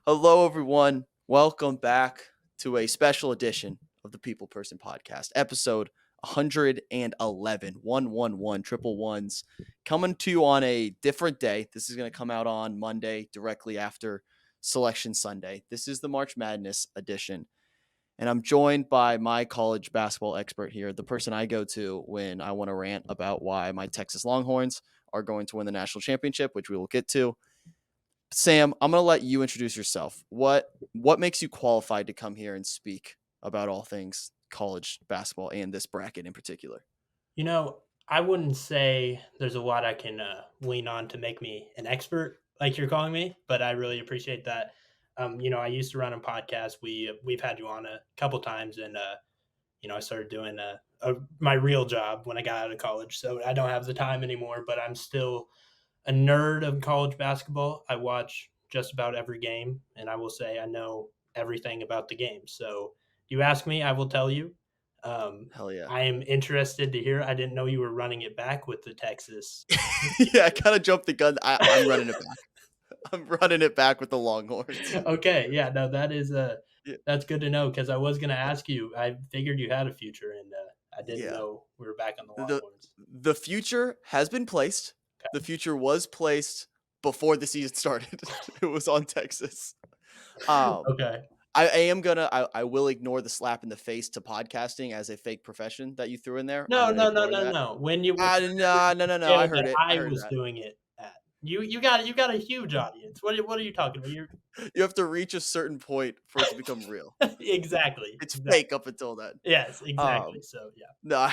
Hello, everyone. Welcome back to a special edition of the People Person Podcast, episode 111, 111, triple ones, coming to you on a different day. This is going to come out on Monday, directly after Selection Sunday. This is the March Madness edition. And I'm joined by my college basketball expert here, the person I go to when I want to rant about why my Texas Longhorns are going to win the national championship, which we will get to. Sam, I'm going to let you introduce yourself. What makes you qualified to come here and speak about all things college basketball and this bracket in particular? I wouldn't say there's a lot I can lean on to make me an expert like you're calling me, but I really appreciate that. I used to run a podcast. We've had you on a couple times, and I started doing my real job when I got out of college, so I don't have the time anymore. But I'm still a nerd of college basketball. I watch just about every game, and I will say I know everything about the game. So you ask me, I will tell you. Hell yeah. I am interested to hear. I didn't know you were running it back with the Texas. Yeah, I kind of jumped the gun. I'm running it back. I'm running it back with the Longhorns. Okay, yeah, no, Yeah. that's good to know because I was going to ask you. I figured you had a future, and I didn't Yeah. know we were back on the The Longhorns. the future has been placed. The future was placed before the season started. It was on Texas. Um Okay. I will ignore the slap in the face to podcasting as a fake profession that you threw in there. I'm No, gonna no, no, ignore no, that. no. When No, no, no, no. I channel that heard it. I I heard was that. doing it at. You got a huge audience. What are you talking about? You're You have to reach a certain point for it to become real. exactly. It's Exactly. fake up until then. Yes, exactly. Um, So, no, I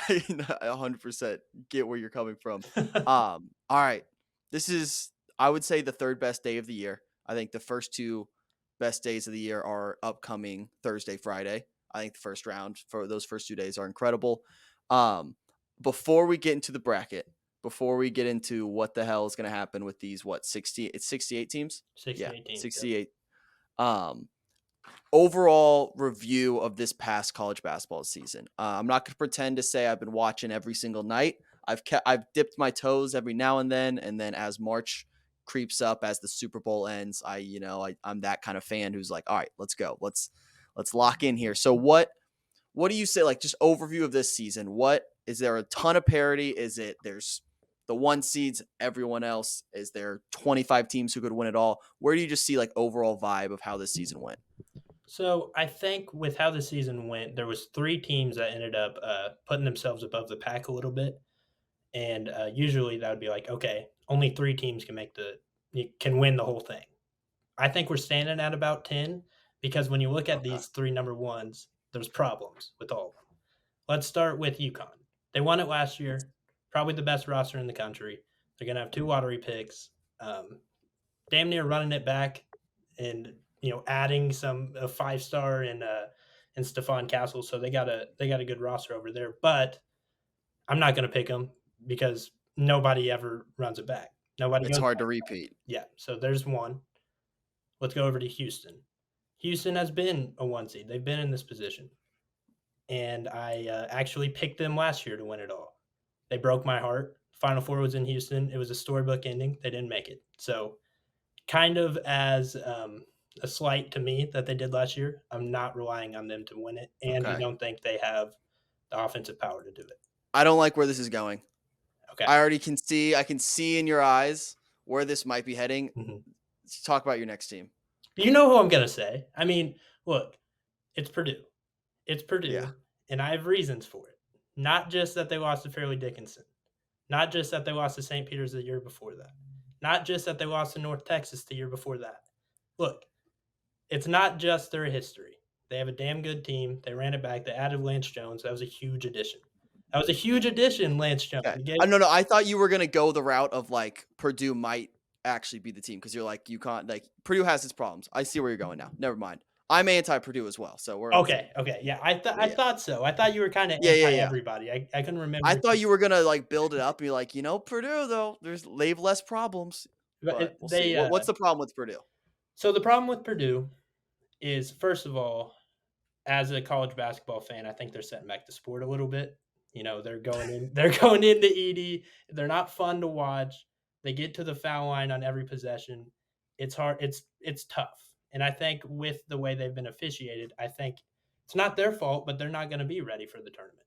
100% get where you're coming from. yeah. All right. This is, I would say, the third best day of the year. I think the first two best days of the year are upcoming Thursday, Friday. I think the first round for those first 2 days are incredible. Um, before we get into the bracket, before we get into what the hell is going to happen with these, 68 teams? Yeah, 68 teams, yep. 68. Um, Overall review of this past college basketball season. I'm not going to pretend to say I've been watching every single night. I've dipped my toes every now and then as March creeps up, as the Super Bowl ends, I'm that kind of fan who's like, all right, let's go, let's lock in here. So what do you say, like, just overview of this season? What is there a ton of parity? Is it there's the one seeds, everyone else? Is there 25 teams who could win it all? Where do you just see like overall vibe of how this season went? So I think with how the season went, there was three teams that ended up putting themselves above the pack a little bit, and usually that would be like, okay, only three teams can win the whole thing. I think we're standing at about 10 because when you look at Okay. these three number ones, there's problems with all of them. Let's start with UConn. They won it last year, probably the best roster in the country. They're going to have two lottery picks, damn near running it back, and adding a 5-star and Stephon Castle. So they got a good roster over there. But I'm not going to pick them because nobody ever runs it back. Nobody It's goes hard to back. repeat. Yeah. So there's one. Let's go over to Houston. Houston has been a one seed. They've been in this position. And I actually picked them last year to win it all. They broke my heart. Final Four was in Houston. It was a storybook ending. They didn't make it. So kind of as a slight to me that they did last year, I'm not relying on them to win it. And I Okay. don't think they have the offensive power to do it. I don't like where this is going. Okay. I can see in your eyes where this might be heading. Mhm. Let's talk about your next team. You know who I'm going to say. I mean, look, it's Purdue. It's Yeah. Purdue, and I have reasons for it. Not just that they lost to Fairleigh Dickinson. Not just that they lost to St. Peter's the year before that. Not just that they lost to North Texas the year before that. Look, it's not just their history. They have a damn good team. They ran it back. They added Lance Jones. That was a huge addition. That was a huge addition, Lance Jones. Okay. No. I thought you were gonna go the route of like Purdue might actually be the team because you're like UConn. Like Purdue has its problems. I see where you're going now. Never mind. I'm anti Purdue as well, so we're on the same Okay, page. okay, yeah. I Yeah. thought so. I thought you were kind of Yeah. Yeah. anti Yeah. everybody. I couldn't remember. I thought you were gonna like build it up and be like, Purdue though, they've less problems, But but we'll see. What's the problem with Purdue? so the problem with Purdue is, first of all, as a college basketball fan, I think they're setting back the sport a little bit. They're going in. They're going into Edie. They're not fun to watch. They get to the foul line on every possession. It's hard. It's tough. And I think with the way they've been officiated, I think it's not their fault, but they're not going to be ready for the tournament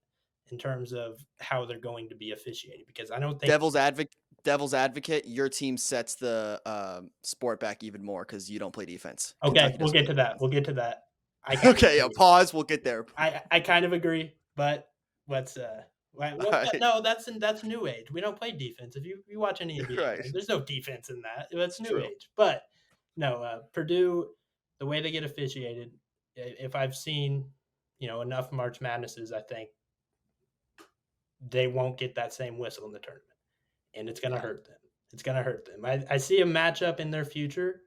in terms of how they're going to be officiated, because I don't think Devil's advocate, your team sets the sport back even more because you don't play defense. Okay, Kentucky we'll doesn't get play to that. defense. We'll get to that. Okay, pause. We'll get there. I kind of agree, but let's Right. no, that's new age. We don't play defense. If you watch any NBA Right. game, there's no defense in that. That's new True. age. But no, Purdue, the way they get officiated, if I've seen, enough March Madnesses, I think they won't get that same whistle in the tournament, and it's going to hurt them. It's going to hurt them. I see a matchup in their future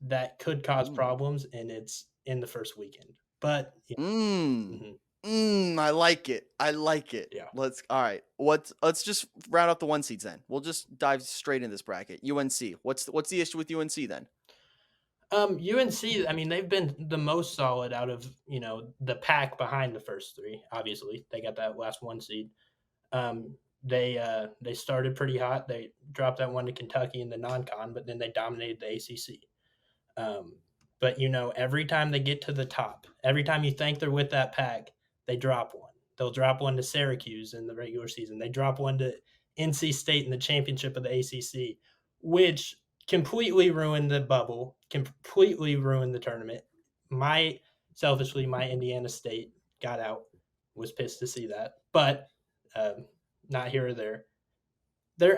that could cause problems, and it's in the first weekend. But I like it. I like it. Yeah. All right. Let's just round out the 1 seeds then. We'll just dive straight in this bracket. UNC. What's the issue with UNC then? UNC, I mean, they've been the most solid out of, the pack behind the first three. Obviously, they got that last 1 seed. They started pretty hot. They dropped that one to Kentucky in the non-con, but then they dominated the ACC. But every time they get to the top, every time you think they're with that pack, they drop one. They'll drop one to Syracuse in the regular season. They drop one to NC State in the championship of the ACC, which completely ruined the bubble, completely ruined the tournament. Selfishly, my Indiana State got out. Was pissed to see that, but not here or there.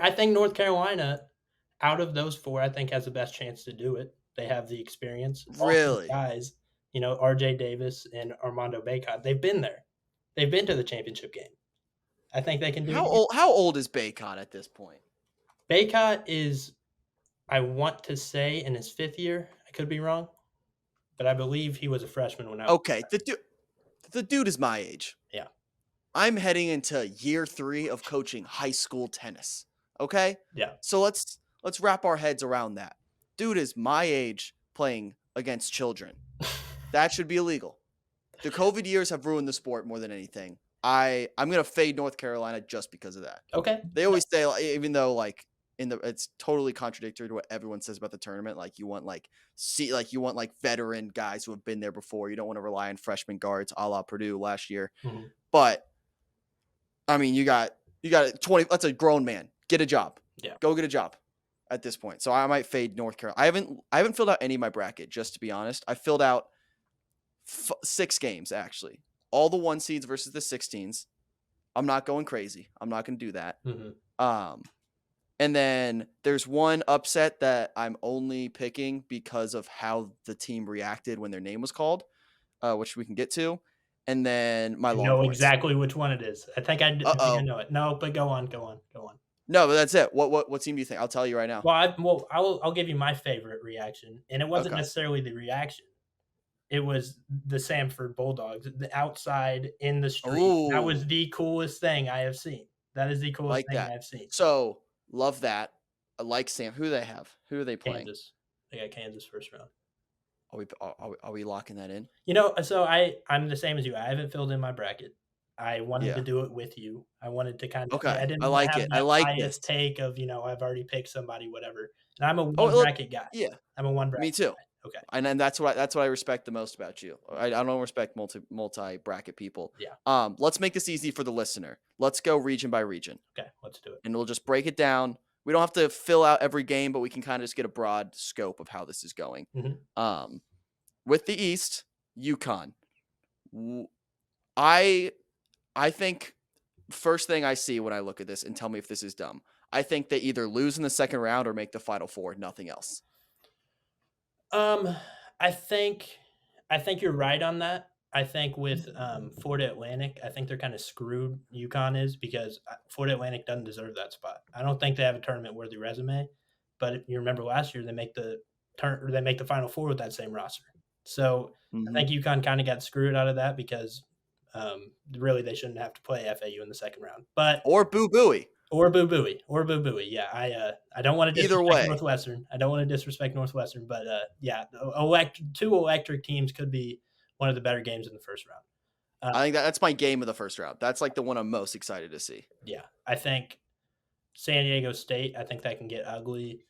I think North Carolina, out of those 4, I think has the best chance to do it. They have the experience. Really? Guys, RJ Davis and Armando Bacot, they've been there. They've been to the championship game. I think they can do it. How old is Bacot at this point? Bacot is, I want to say, in his 5th year. I could be wrong, but I believe he was a freshman when I was. Okay, the dude is my age. Yeah. I'm heading into year 3 of coaching high school tennis. Okay? Yeah. So let's wrap our heads around that. Dude is my age playing against children. That should be illegal. The COVID years have ruined the sport more than anything. I'm gonna fade North Carolina just because of that. Okay. They always say, even though it's totally contradictory to what everyone says about the tournament. You want veteran guys who have been there before. You don't want to rely on freshman guards, a la Purdue last year. Mm-hmm. But I mean, you got 20. That's a grown man. Get a job. Yeah. Go get a job at this point. So I might fade North Carolina. I haven't filled out any of my bracket, just to be honest. I filled out 6 games actually. All the 1 seeds versus the 16s. I'm not going crazy. I'm not going to do that. Mm-hmm. And then there's one upset that I'm only picking because of how the team reacted when their name was called, which we can get to. And then my Longhorns. I know exactly which one it is. I think I know it. No, but go on. No, but that's it. What team do you think? I'll tell you right now. Well, I'll give you my favorite reaction, and it wasn't necessarily the reaction. It was the Samford Bulldogs, the outside in the street. Ooh. That was the coolest thing I have seen. That is the coolest thing I have seen. So love that. I like Sam. Who do they have? Who are they playing? Kansas. They got Kansas first round. Are we locking that in? So I'm the same as you. I haven't filled in my bracket. I wanted to do it with you. I wanted to kind of. Okay. I didn't like have it. That I like biased this take of I've already picked somebody, whatever. And I'm a one bracket guy. Yeah. I'm a one bracket. Me too. Guy. Okay. And that's what I respect the most about you. I don't respect multi bracket people. Yeah. Let's make this easy for the listener. Let's go region by region. Okay, let's do it. And we'll just break it down. We don't have to fill out every game, but we can kind of just get a broad scope of how this is going. Mm-hmm. With the East, UConn. I think first thing I see when I look at this, and tell me if this is dumb, I think they either lose in the second round or make the Final Four. Nothing else. I think you're right on that. I think with Florida Atlantic, I think they're kind of screwed. UConn is, because Florida Atlantic doesn't deserve that spot. I don't think they have a tournament-worthy resume. But if you remember last year, they make the Final Four with that same roster. So I think UConn kind of got screwed out of that because really they shouldn't have to play FAU in the second round. Or Boo Booey. Yeah, I don't want to disrespect Northwestern. I don't want to disrespect Northwestern, but two electric teams could be one of the better games in the first round. I think that's my game of the first round. That's the one I'm most excited to see. Yeah, I think San Diego State. I think that can get ugly.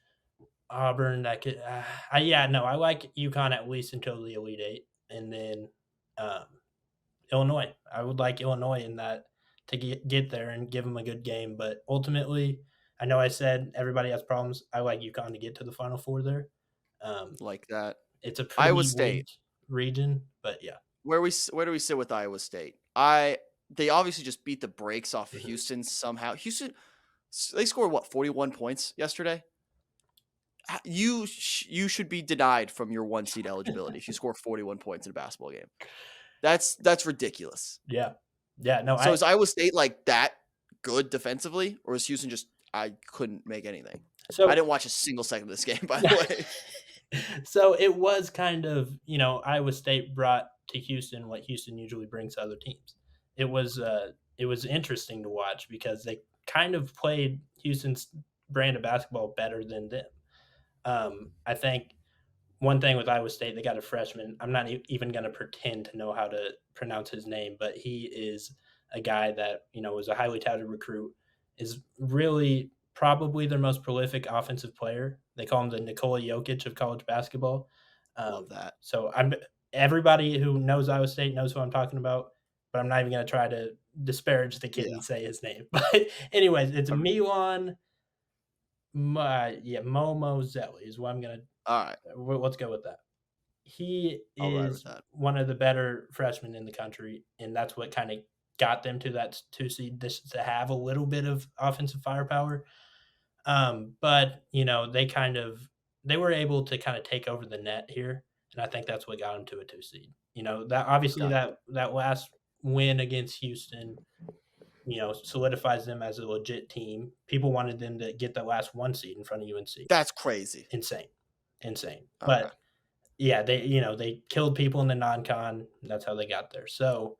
Auburn, that could. I like UConn at least until the Elite Eight, and then um, Illinois. I would like Illinois in that to get there and give them a good game. But ultimately, I know I said everybody has problems. I like UConn to get to the Final Four there. Um, Like that. it's a Iowa pretty State. weak region, but yeah. Where do we sit with Iowa State? They obviously just beat the brakes off Mhm. Houston somehow. Houston, they scored what, 41 points yesterday? You should be denied from your 1 seed eligibility if you score 41 points in a basketball game. That's ridiculous. Yeah, yeah. No, So is Iowa State like that good defensively, or is Houston just I couldn't make anything? I so didn't watch a single second of this game, by the way. so it was kind of, Iowa State brought to Houston what Houston usually brings to other teams. It was interesting to watch because they kind of played Houston's brand of basketball better than them. I think one thing with Iowa State, they got a freshman. I'm not even going to pretend to know how to pronounce his name, but he is a guy that was a highly touted recruit. Is really probably their most prolific offensive player. They call him the Nikola Jokic of college basketball. Love that. So everybody who knows Iowa State knows who I'm talking about, but I'm not even going to try to disparage the kid Yeah. and say his name. But anyways, it's Okay. Milan. Momo Zelli is what I'm gonna. All right. Let's go with that. He I'll ride with is that. one of the better freshmen in the country, and that's what kind of got them to that 2 seed to have a little bit of offensive firepower. But they were able to kind of take over the net here, and I think that's what got them to a 2 seed. That obviously Gotcha. that last win against Houston, solidifies them as a legit team. People wanted them to get the last 1 seed in front of UNC. That's crazy. Insane. Okay. But yeah, they killed people in the non-con. That's how they got there. So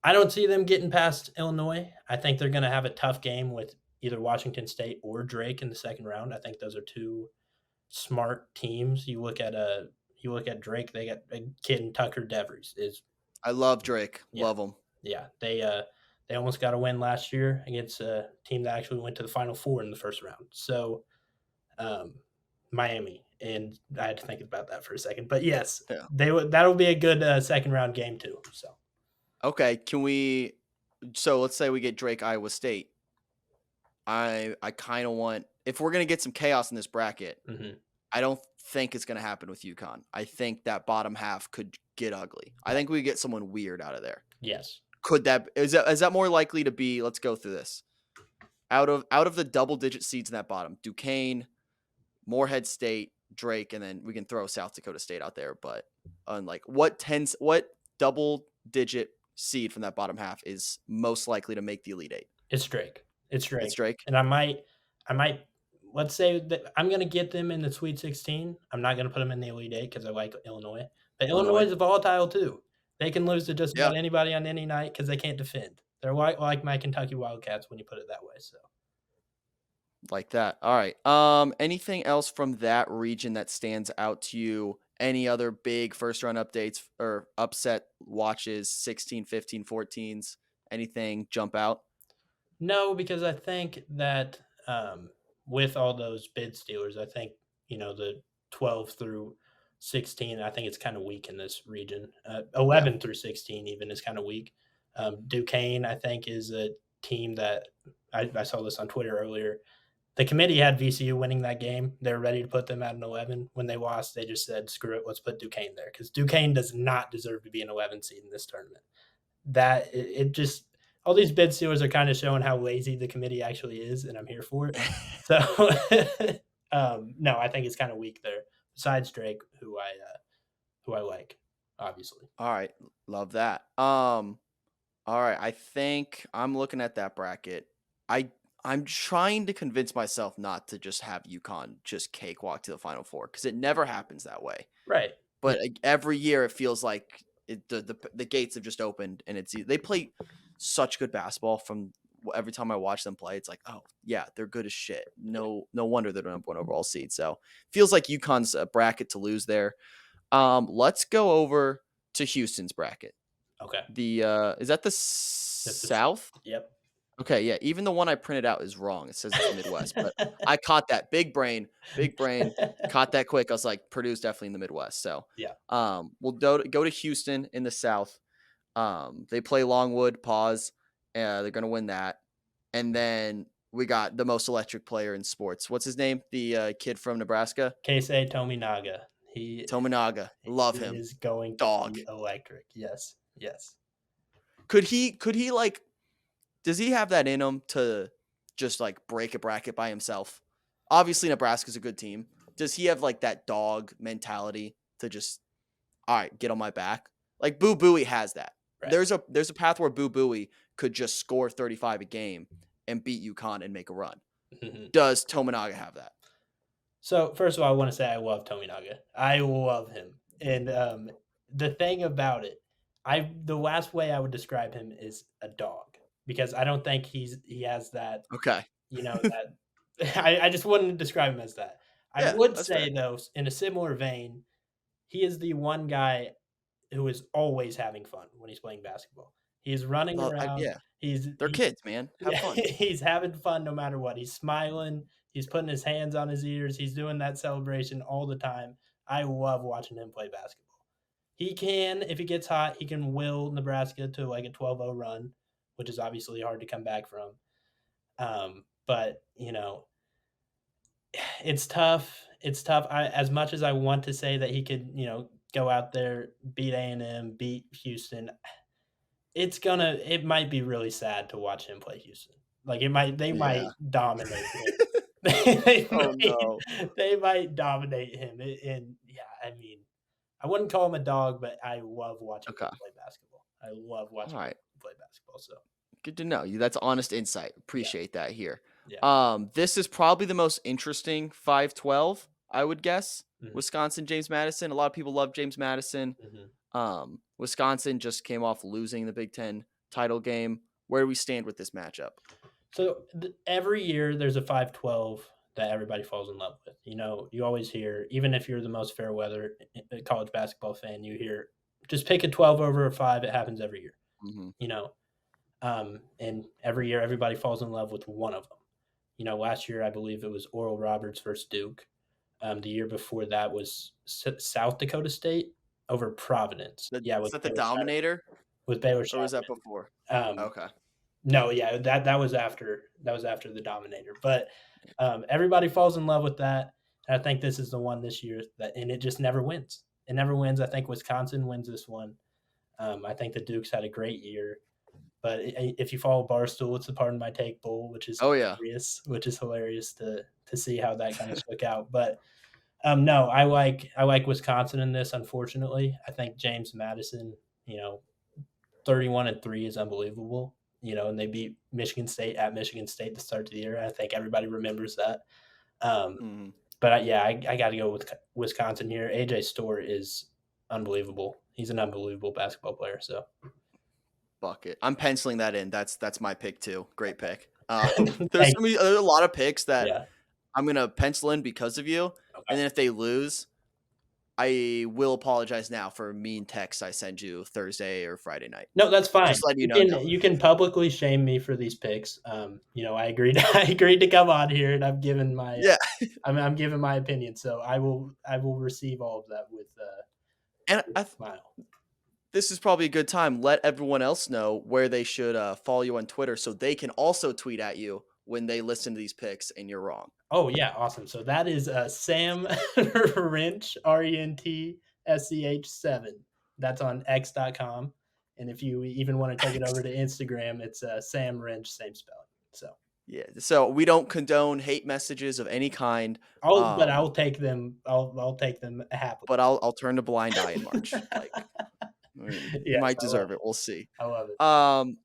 I don't see them getting past Illinois. I think they're going to have a tough game with either Washington State or Drake in the second round. I think those are two smart teams. You look at Drake. They got a kid in Tucker Devers. Is I love Drake. Yeah, Love him. yeah. They almost got a win last year against a team that actually went to the Final Four in the first round. So Miami, and I had to think about that for a second. But yes, Yeah. that'll be a good second round game too. So Okay. So let's say we get Drake Iowa State. I kind of want, if we're gonna get some chaos in this bracket, I don't think it's gonna happen with UConn. I think that bottom half could get ugly. I think we get someone weird out of there. yes, Is that more likely to be? Let's go through this. Out of the double digit seeds in that bottom, Duquesne, Morehead State, Drake, and then we can throw South Dakota State out there. But what double digit seed from that bottom half is most likely to make the Elite Eight? it's Drake. It's It's Drake, Drake. and I might. Let's say that I'm going to get them in the Sweet 16. I'm not going to put them in the Elite Eight because I like Illinois. But Illinois is volatile too. They can lose to just Yeah. about anybody on any night because they can't defend. They're like my Kentucky Wildcats when you put it that way. So Like that. All right. Anything else from that region that stands out to you? Any other big first round updates or upset watches, 16, 15, 14s? Anything jump out? no, because I think that with all those bid stealers, I think the 12 through 16. I think it's kind of weak in this region. 11 through 16 even is kind of weak. Duquesne, I think, is a team that I saw this on Twitter earlier. The committee had VCU winning that game. They were ready to put them at an 11. When they lost, they just said, "Screw it, let's put Duquesne there," because Duquesne does not deserve to be an 11 seed in this tournament. That it just all these bid stealers are kind of showing how lazy the committee actually is, and I'm here for it. So, no, I think it's kind of weak there. Besides Drake, who I like, obviously. All right. Love that. All right. I think I'm looking at that bracket. I'm trying to convince myself not to just have UConn just cakewalk to the Final Four because it never happens that way. Right. But every year it feels like the gates have just opened and they play such good basketball from every time I watch them play. It's like, oh yeah, they're good as shit. No wonder they're the number one overall seed. So feels like UConn's a bracket to lose there. Let's go over to Houston's bracket. Okay. Is that the South? Yep. Okay, yeah, even the one I printed out is wrong. It says it's the Midwest, but I caught that. Big brain, caught that quick. I was like, Purdue's definitely in the Midwest. So, Yeah. we'll go to Houston in the South. They play Longwood, pause. They're gonna win that. And then we got the most electric player in sports. What's his name? The kid from Nebraska, Keisei Tominaga. Tominaga. Love He him. is going to Dog. be electric. Yes. Yes. Could he like does he have that in him to just like break a bracket by himself? Obviously, Nebraska's a good team. Does he have like that dog mentality to just all right, get on my back? Like Boo Booey has that. Right. There's a path where Boo Booey could just score 35 a game and beat UConn and make a run. Mhm. Does Tominaga have that? So first of all, I want to say I love Tominaga. I love him, and the thing about it, the last way I would describe him is a dog because I don't think he has that. Okay. You know that I just wouldn't describe him as that. I Yeah, would that's say fair. though, in a similar vein, he is the one guy who is always having fun when he's playing basketball. He's running around. Yeah, He's they're he, kids, man. Have yeah, fun. he's having fun no matter what. He's smiling. He's putting his hands on his ears. He's doing that celebration all the time. I love watching him play basketball. He can, if he gets hot, he can will Nebraska to like a 12-0 run, which is obviously hard to come back from. But it's tough. It's tough. As much as I want to say that he could, go out there, beat A&M, beat Houston, it might be really sad to watch him play Houston. Like they Yeah. might dominate him. they Oh no. they might dominate him. And yeah, I mean, I wouldn't call him a dog, but I love watching Okay. him play basketball. I love All watching him right. play basketball. So Good to know. That's honest insight. yeah, Appreciate that here. yeah. This is probably the most interesting 5-12, I would guess. Mhm, Wisconsin, James Madison. A lot of people love James Madison. mhm. Wisconsin just came off losing the Big Ten title game. Where do we stand with this matchup? So every year there's a 5-12 that everybody falls in love with. You always hear, even if you're the most fair weather college basketball fan, you hear just pick a 12 over a 5. It happens every year. Mm-hmm. You know, and every year everybody falls in love with one of them. Last year I believe it was Oral Roberts versus Duke. The year before that was South Dakota State over Providence. Yeah, Is that the Dominator, With Baylor or was that Shattuck. before? Um, Okay. no, yeah, that was after the Dominator. But everybody falls in love with that. And I think this is the one this year and it just never wins. It never wins. I think Wisconsin wins this one. I think the Dukes had a great year. But if you follow Barstool, it's the Pardon My Take Bowl, which is Oh yeah. hilarious to see how that kind of shook out. But no, I like Wisconsin in this. Unfortunately, I think James Madison, 31-3 is unbelievable. And they beat Michigan State at Michigan State to start the year. I think everybody remembers that. Um, Mm-hmm. but I got to go with Wisconsin here. AJ Storr is unbelievable. He's an unbelievable basketball player. So Bucket. I'm penciling that in. That's my pick too. Great pick. There's thank gonna be there's a lot of picks that yeah. I'm gonna pencil in because of you, Okay. and then if they lose, I will apologize now for mean text I send you Thursday or Friday night. No, that's fine. Just letting you You know can now. you can publicly shame me for these picks. I agreed. I agreed to come on here, and I've given my Yeah, I'm giving my opinion. So I will receive all of that with and a smile. this is probably a good time. Let everyone else know where they should follow you on Twitter so they can also tweet at you when they listen to these picks and you're wrong. Oh yeah, awesome. So that is Sam Rentsch RENTSCH7. That's on X.com. And if you even want to take it over to Instagram, it's Sam Rentsch, same spelling. So Yeah. So we don't condone hate messages of any kind. but I'll take them. I'll take them happily. But I'll turn a blind eye in March. Like, I mean, you Yes, might I love deserve it. it. We'll see. I love it.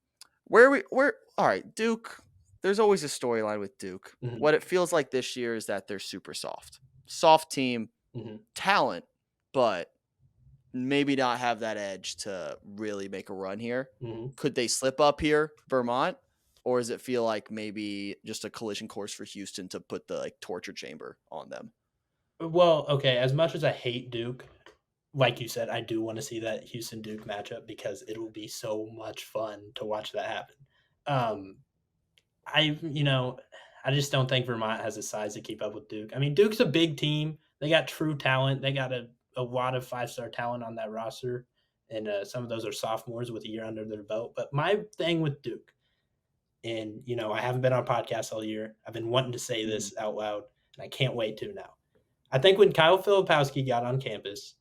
Where all right, Duke. There's always a storyline with Duke. Mhm, What it feels like this year is that they're super soft team, mhm, talent, but maybe not have that edge to really make a run here. mhm. Could they slip up here, Vermont, or does it feel like maybe just a collision course for Houston to put the like torture chamber on them? Well, okay. As much as I hate Duke, like you said, I do want to see that Houston Duke matchup because it will be so much fun to watch that happen. Um, I just don't think Vermont has the size to keep up with Duke. I mean, Duke's a big team. They got true talent. They got a lot of 5-star talent on that roster, and some of those are sophomores with a year under their belt. But my thing with Duke, and I haven't been on podcasts all year. I've been wanting to say this out loud, and I can't wait to now. I think when Kyle Filipowski got on campus,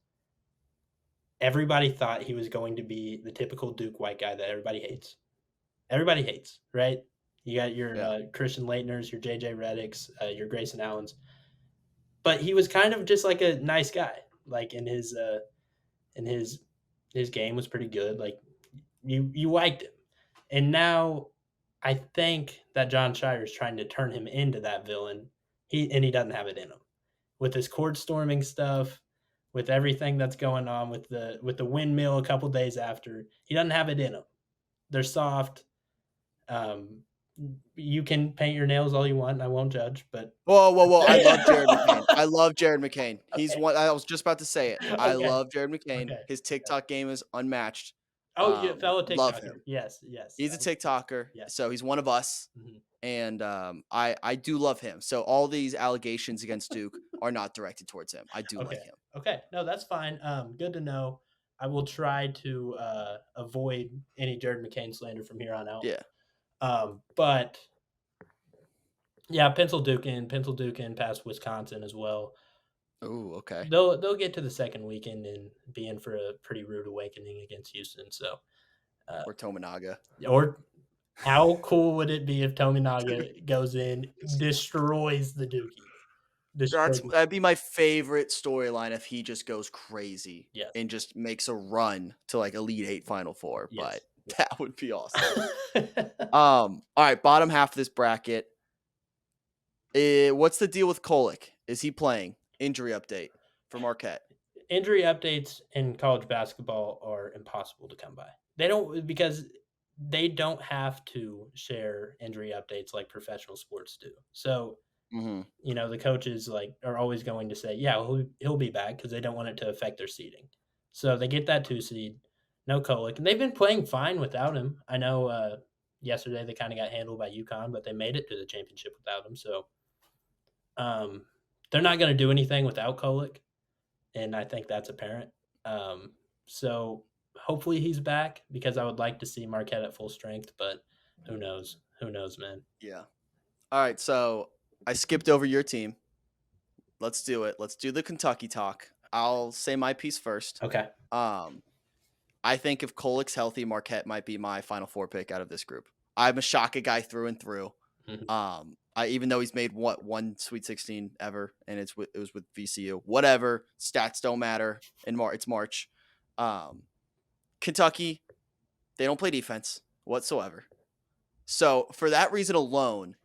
everybody thought he was going to be the typical Duke white guy that everybody hates. Everybody hates, right? You got your Christian Leitners, your JJ Reddicks, your Grayson Allens, but he was kind of just like a nice guy. Like in his game was pretty good. Like you liked him, and now I think that John Shire is trying to turn him into that villain. He doesn't have it in him with his court storming stuff, with everything that's going on with the windmill a couple days after. He doesn't have it in him. They're soft. You can paint your nails all you want, and I won't judge. But whoa! I love Jared McCain. I love Jared McCain. He's one. I was just about to say it. I love Jared McCain. Okay. His TikTok game is unmatched. Oh, yeah, fellow TikToker. Love him. Yes. He's a TikToker, so he's one of us. Mm-hmm. And I do love him. So all these allegations against Duke are not directed towards him. I do like him. Okay, no, that's fine. Good to know. I will try to avoid any Jared McCain slander from here on out. Yeah. But yeah, pencil Duke in past Wisconsin as well. Oh, okay. They'll get to the second weekend and be in for a pretty rude awakening against Houston. So or Tominaga. Or how cool would it be if Tominaga goes in, destroys the Dookie? That'd be my favorite storyline if he just goes crazy and just makes a run to like Elite Eight, Final Four. But that would be awesome. All right, bottom half of this bracket. What's the deal with Kolek? Is he playing? Injury update for Marquette. Injury updates in college basketball are impossible to come by. Because they don't have to share injury updates like professional sports do. So, the coaches are always going to say, yeah, he'll be back because they don't want it to affect their seeding. So they get that 2 seed, no Kolek, and they've been playing fine without him. I know yesterday they kind of got handled by UConn, but they made it to the championship without him. So they're not going to do anything without Kolek, and I think that's apparent. So hopefully he's back because I would like to see Marquette at full strength, but who knows? Who knows, man? Yeah. All right, so I skipped over your team. Let's do it. Let's do the Kentucky talk. I'll say my piece first. Okay. I think if Kolek's healthy, Marquette might be my Final Four pick out of this group. I'm a Shaka guy through and through. Mm-hmm. Even though he's made one Sweet 16 ever, and it was with VCU. Whatever, stats don't matter. It's March. Kentucky, they don't play defense whatsoever. So for that reason alone,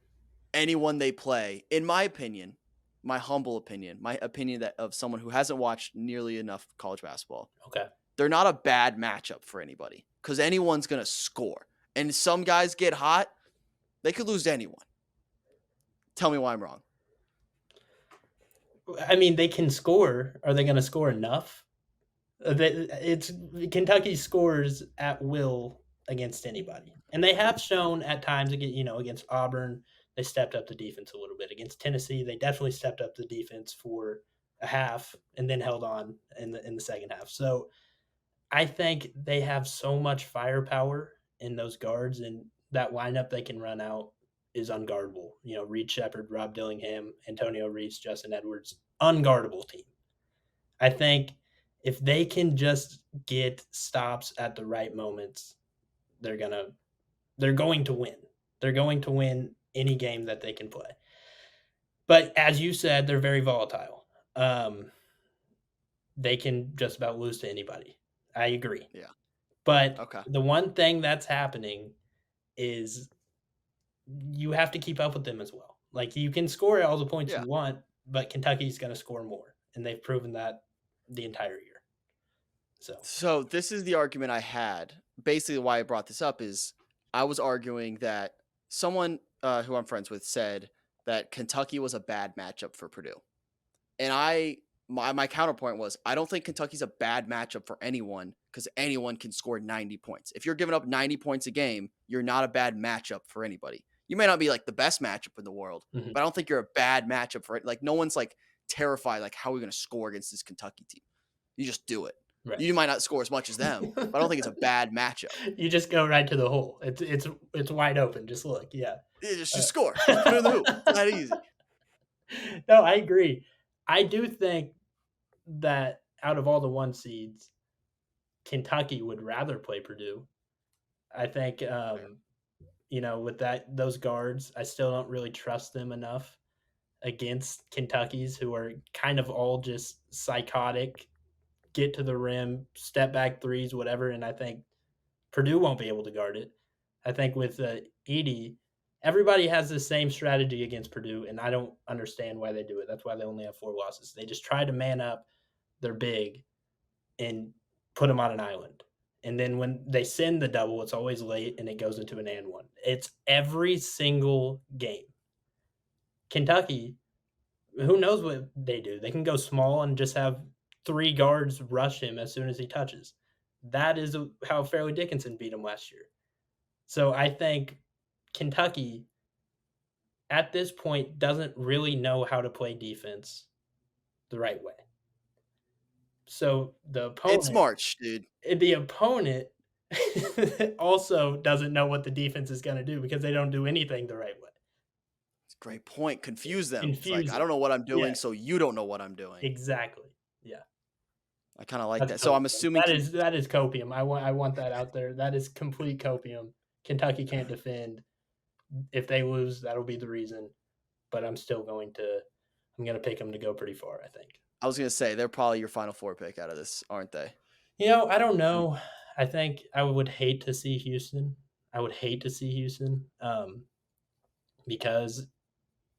anyone they play, in my opinion, my humble opinion, my opinion that of someone who hasn't watched nearly enough college basketball, they're not a bad matchup for anybody because anyone's gonna score. And some guys get hot, they could lose to anyone. Tell me why I'm wrong. I mean, they can score. Are they going to score enough? It's Kentucky scores at will against anybody, and they have shown at times against Auburn they stepped up the defense a little bit. Against Tennessee, they definitely stepped up the defense for a half and then held on in the second half. So I think they have so much firepower in those guards, and that lineup they can run out is unguardable. Reed Shepherd, Rob Dillingham, Antonio Reese, Justin Edwards, unguardable team. I think if they can just get stops at the right moments, they're going to win. They're going to win any game that they can play. But as you said, they're very volatile. They can just about lose to anybody. I agree. Yeah. But the one thing that's happening is you have to keep up with them as well. Like, you can score all the points you want, but Kentucky's going to score more, and they've proven that the entire year. So this is the argument I had. Basically, why I brought this up is I was arguing that someone who I'm friends with said that Kentucky was a bad matchup for Purdue. And my counterpoint was, I don't think Kentucky's a bad matchup for anyone because anyone can score 90 points. If you're giving up 90 points a game, you're not a bad matchup for anybody. You may not be like the best matchup in the world, Mhm. but I don't think you're a bad matchup for it. Like no one's like terrified, like how are we going to score against this Kentucky team? You just do it. Right. You might not score as much as them, but I don't think it's a bad matchup. You just go right to the hole. It's wide open. Just look. Yeah. Just score. Just put it in the hoop. It's that easy. No, I agree. I do think that out of all the 1 seeds, Kentucky would rather play Purdue. I think, with those guards, I still don't really trust them enough against Kentucky's, who are kind of all just psychotic, get to the rim, step back threes, whatever. And I think Purdue won't be able to guard it. I think with Edey, everybody has the same strategy against Purdue, and I don't understand why they do it. That's why they only have 4 losses. They just try to man up their big and put them on an island. And then when they send the double, it's always late and it goes into an and one. It's every single game. Kentucky, who knows what they do? They can go small and just have 3 guards rush him as soon as he touches. That is how Fairleigh Dickinson beat him last year. So I think Kentucky, at this point, doesn't really know how to play defense the right way. So the opponent, It's March, dude. the opponent also doesn't know what the defense is going to do because they don't do anything the right way. It's a great point. Confuse them. It's Confuse like, I don't know what I'm doing, Yeah. so you don't know what I'm doing. Exactly. Yeah. I kind of like That's that. So I'm copium. assuming that is copium. I want that out there. That is complete copium. Kentucky can't defend. If they lose, that'll be the reason. But I'm going to pick them to go pretty far, I think. I was going to say, they're probably your Final Four pick out of this, aren't they? I don't know. I think I would hate to see Houston. Because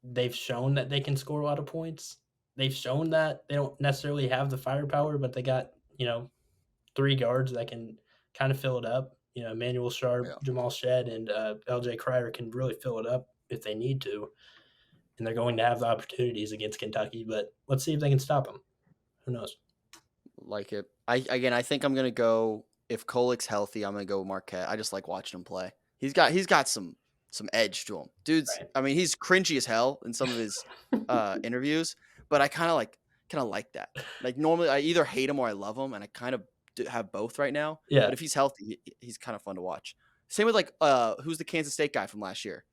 they've shown that they can score a lot of points. They've shown that they don't necessarily have the firepower, but they got, 3 guards that can kind of fill it up. Emmanuel Sharp, Jamal Shedd, and LJ Cryer can really fill it up if they need to. And they're going to have the opportunities against Kentucky, but let's see if they can stop them. Who knows? Like it. I think I'm gonna go, if Kolek's healthy, I'm gonna go Marquette. I just like watching him play. He's got some edge to him. Dude's Right. I mean, he's cringy as hell in some of his interviews, but I kind of like that. Like normally I either hate him or I love him, and I kind of have both right now. Yeah. But if he's healthy, he's kind of fun to watch. Same with like who's the Kansas State guy from last year?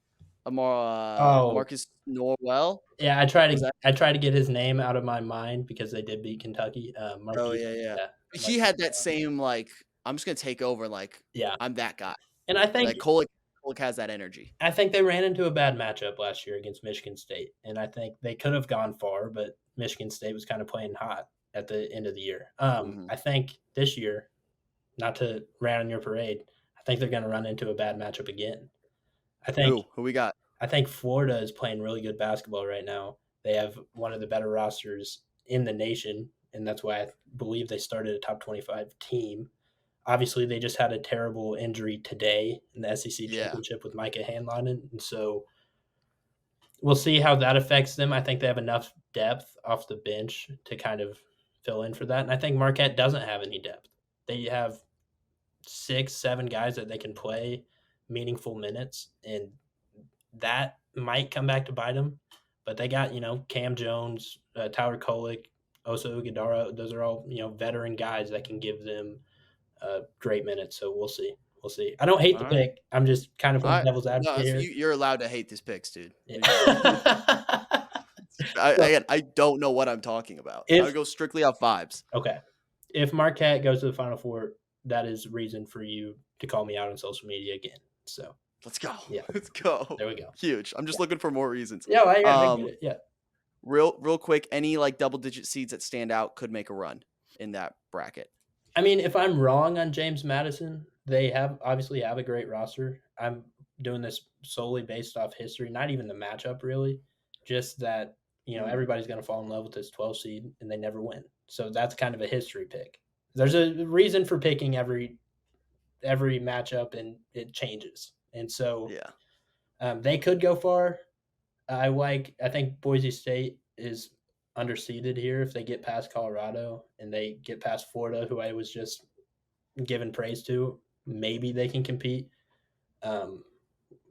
Marcus Norwell. Yeah, I try to get his name out of my mind because they did beat Kentucky. Yeah. He had that same like, I'm just gonna take over. Like, yeah, I'm that guy. And I think like Kolek has that energy. I think they ran into a bad matchup last year against Michigan State, and I think they could have gone far, but Michigan State was kind of playing hot at the end of the year. I think this year, not to rain on your parade, I think they're going to run into a bad matchup again. I think who we got? I think Florida is playing really good basketball right now. They have one of the better rosters in the nation, and that's why I believe they started a top 25 team. Obviously, they just had a terrible injury today in the SEC championship with Micah Hanlon, and so we'll see how that affects them. I think they have enough depth off the bench to kind of fill in for that, and I think Marquette doesn't have any depth. They have 6-7 guys that they can play meaningful minutes, and that might come back to bite them. But they got, Cam Jones, Tyler Kolek, Osa Iguodala. Those are all, veteran guys that can give them great minutes. So we'll see. I don't hate the pick. I'm just kind of playing devil's advocate here. You're allowed to hate these picks, dude. Yeah. I don't know what I'm talking about. I go strictly off vibes. Okay. If Marquette goes to the Final Four, that is reason for you to call me out on social media again. So let's go. Yeah. Let's go. There we go. Huge. I'm just looking for more reasons. Yeah, I get it. Yeah. Real quick, any like double-digit seeds that stand out could make a run in that bracket. I mean, if I'm wrong on James Madison, they obviously have a great roster. I'm doing this solely based off history, not even the matchup really, just that, everybody's going to fall in love with this 12 seed and they never win. So that's kind of a history pick. There's a reason for picking every matchup, and it changes. And so they could go far. I think Boise State is underseeded here. If they get past Colorado and they get past Florida, who I was just giving praise to, maybe they can compete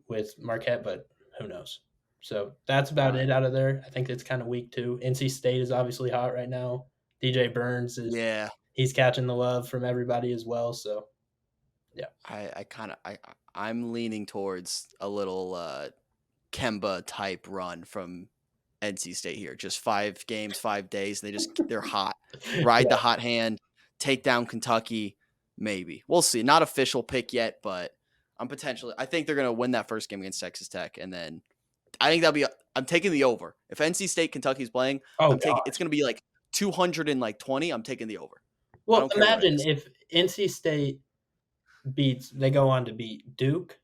with Marquette, but who knows? So that's about right. it out of there. I think it's kind of weak too. NC State is obviously hot right now. DJ Burns Yeah, he's catching the love from everybody as well. So yeah. I kind of I'm leaning towards a little Kemba type run from NC State here. Just 5 games, 5 days. They're hot. Ride the Yeah. hot hand, take down Kentucky. Maybe we'll see. Not official pick yet, but I think they're gonna win that first game against Texas Tech, and then I think I'm taking the over. If NC State Kentucky's playing, Oh I'm taking. god. It's gonna be like 220. I'm taking the over. I Well, don't care what it imagine is. if NC State they go on to beat Duke.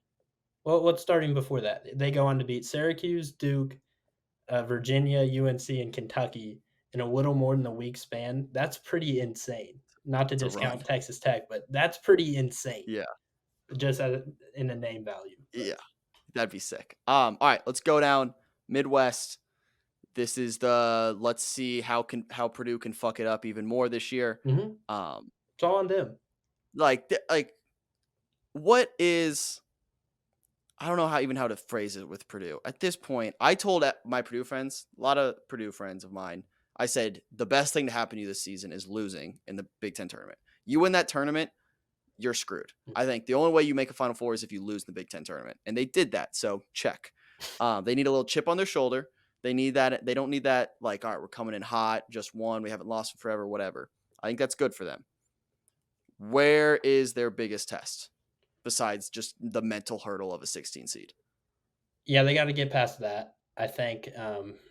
Well, what's starting before that? They go on to beat Syracuse, Duke, Virginia, UNC, and Kentucky in a little more than a week span. That's pretty insane. Not to It's a run. discount Texas Tech, but that's pretty insane Yeah, just in the name value. But yeah, that'd be sick. All right, let's go down Midwest. This is let's see how Purdue can fuck it up even more this year. mhm, Um, it's all on them. like what is I don't know how to phrase it with Purdue. At this point, I told my Purdue friends, a lot of Purdue friends of mine, I said the best thing to happen to you this season is losing in the Big Ten tournament. You win that tournament, you're screwed. I think the only way you make a Final Four is if you lose the Big Ten tournament, and they did that. So check. They need a little chip on their shoulder. They need that. They don't need that. Like, all right, we're coming in hot, just won, we haven't lost forever, whatever. I think that's good for them. Where is their biggest test besides just the mental hurdle of a 16 seed? Yeah, they got to get past that. I think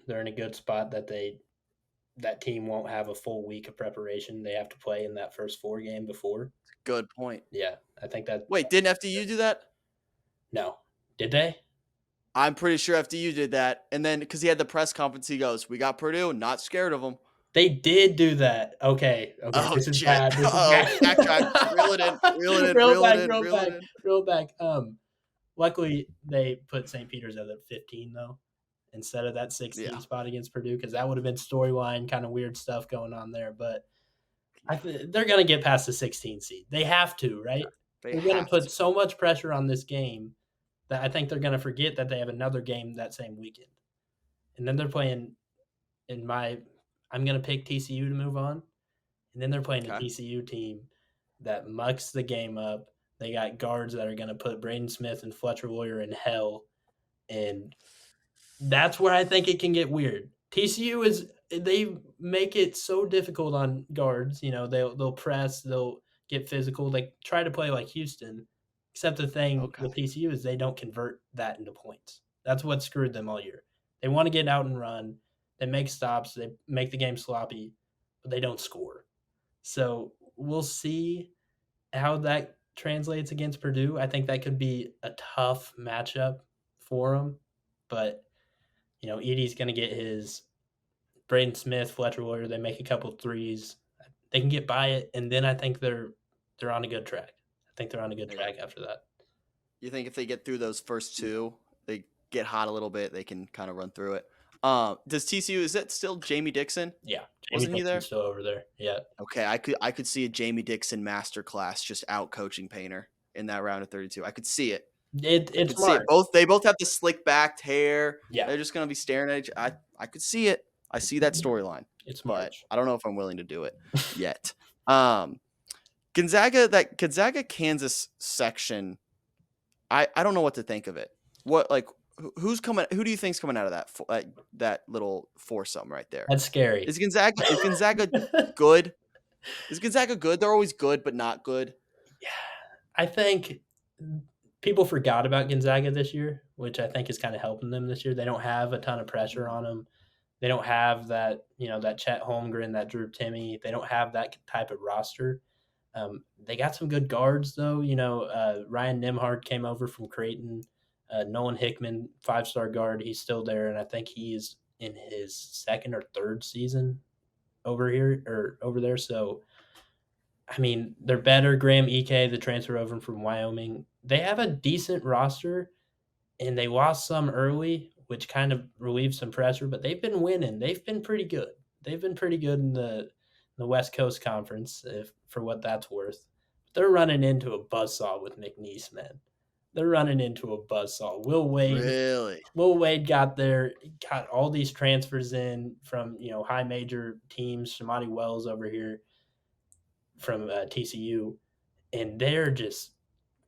they're in a good spot that team won't have a full week of preparation. They have to play in that first 4 game before. Good point. Yeah, I think that. Wait, didn't FDU do that? No, did they? I'm pretty sure FDU did that. And then because he had the press conference, he goes, "We got Purdue, not scared of them." They did do that. Okay, Oh this is shit! bad. This is Oh, bad. backtrack, reel it in, reel it in, Real reel it back, in, real reel it back, in. real back. Luckily they put St. Peter's at 15 though, instead of that 16 Yeah, spot against Purdue, because that would have been storyline kind of weird stuff going on there. But they're gonna get past the 16 seed. They have to, right? they They're gonna have put to. so much pressure on this game that I think they're gonna forget that they have another game that same weekend, and then they're playing. I'm gonna pick TCU to move on. And then they're playing a Okay. TCU team that mucks the game up. They got guards that are going to put Braden Smith and Fletcher Loyer in hell. And that's where I think it can get weird. They make it so difficult on guards. You know, they'll press, they'll get physical. They try to play like Houston. Except the thing Okay. with TCU is they don't convert that into points. That's what screwed them all year. They want to get out and run. They make stops. They make the game sloppy, but they don't score. So we'll see how that translates against Purdue. I think that could be a tough matchup for them. But, Edie's going to get his Braden Smith, Fletcher Loyer. They make a couple threes. They can get by it. And then I think they're on a good track. I think they're on a good track after that. You think if they get through those first two, they get hot a little bit, they can kind of run through it. Does TCU, is that still Jamie Dixon? Yeah. Wasn't he there? Still over there. Yeah. Okay, I could see a Jamie Dixon masterclass just out coaching Painter in that round of 32. I could see it. It's could see it. smart. They both have the slick backed hair. Yeah. They're just gonna be staring at each. I could see it. I see that storyline. It's but March. I don't know if I'm willing to do it yet. Gonzaga Kansas section. I don't know what to think of it. What who's coming? Who do you think's coming out of that little foursome right there? That's scary. Is Gonzaga good? Is Gonzaga good? They're always good, but not good. Yeah, I think people forgot about Gonzaga this year, which I think is kind of helping them this year. They don't have a ton of pressure on them. They don't have that, that Chet Holmgren, that Drew Timme. They don't have that type of roster. They got some good guards, though. Ryan Nembhard came over from Creighton. Nolan Hickman, 5-star guard, he's still there, and I think he's in his second or third season over there. So, I mean, they're better. Graham Ike, the transfer over from Wyoming, they have a decent roster, and they lost some early, which kind of relieves some pressure. But they've been winning. They've been pretty good. They've been pretty good in the West Coast Conference, for what that's worth. They're running into a buzzsaw with McNeese, man. They're running into a buzzsaw. Will Really? Wade got all these transfers in from high major teams. Shamani Wells over here from TCU, and they're just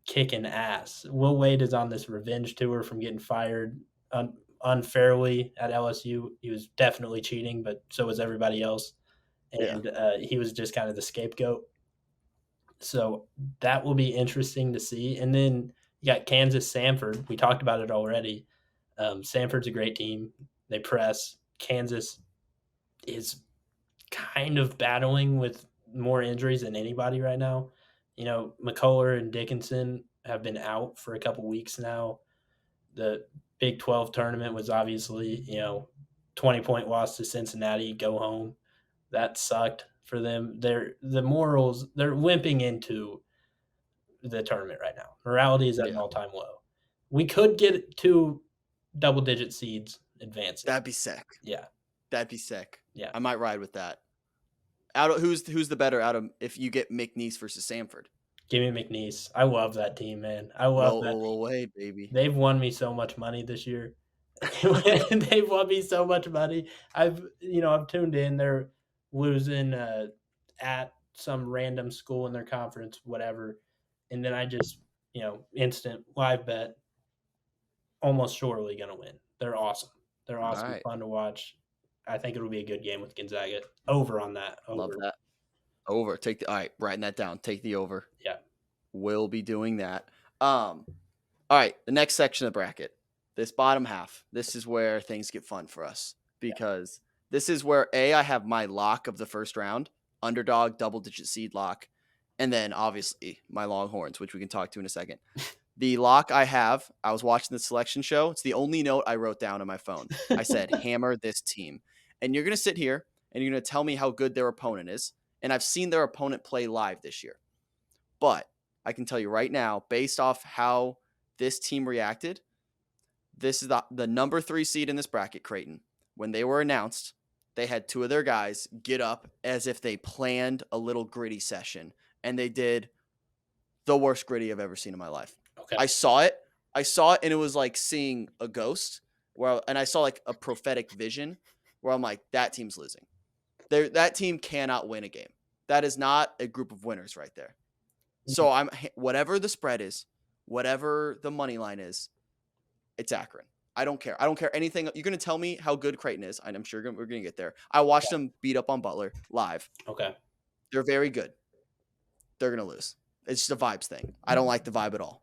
kicking ass. Will Wade is on this revenge tour from getting fired unfairly at LSU. He was definitely cheating, but so was everybody else, Yeah. and he was just kind of the scapegoat. So that will be interesting to see. And then you got Kansas Samford. We talked about it already. Samford's a great team. They press. Kansas is kind of battling with more injuries than anybody right now. McCullough and Dickinson have been out for a couple weeks now. The Big 12 tournament was obviously, 20-point loss to Cincinnati, go home. That sucked for them. They're wimping into the tournament right now. Morality is at an all-time low. We could get 2 double-digit seeds advancing. That'd be sick. Yeah. That'd be sick. Yeah. I might ride with that. Who's the better out of if you get McNeese versus Samford? Give me McNeese. I love that team, man. I love that. Will Wade, baby. They've won me so much money this year. They've won me so much money. I've tuned in. They're losing at some random school in their conference, whatever, and then I just instant live bet. Almost surely gonna win. They're awesome. They're awesome. Right. Fun to watch. I think it'll be a good game with Gonzaga. Over on that. Over. Love that. Over. All right, writing that down. Take the over. Yeah. We'll be doing that. All right, the next section of the bracket. This bottom half. This is where things get fun for us because this is where I have my lock of the first round, underdog, double-digit seed lock, and then obviously my Longhorns, which we can talk to in a second. The lock I was watching the selection show. It's the only note I wrote down on my phone. I said, hammer this team. And you're going to sit here and you're going to tell me how good their opponent is. And I've seen their opponent play live this year. But I can tell you right now, based off how this team reacted, this is the number 3 seed in this bracket, Creighton. When they were announced, they had 2 of their guys get up as if they planned a little gritty session. And they did the worst gritty I've ever seen in my life. Okay. I saw it and it was like seeing a ghost and I saw like a prophetic vision where I'm like, that team's losing. That team cannot win a game. That is not a group of winners right there. So whatever the spread is, whatever the money line is, it's Akron. I don't care. I don't care anything. You're going to tell me how good Creighton is, and I'm sure we're going to get there. I watched them beat up on Butler live. Okay. They're very good. They're going to lose. It's just a vibes thing. I don't like the vibe at all.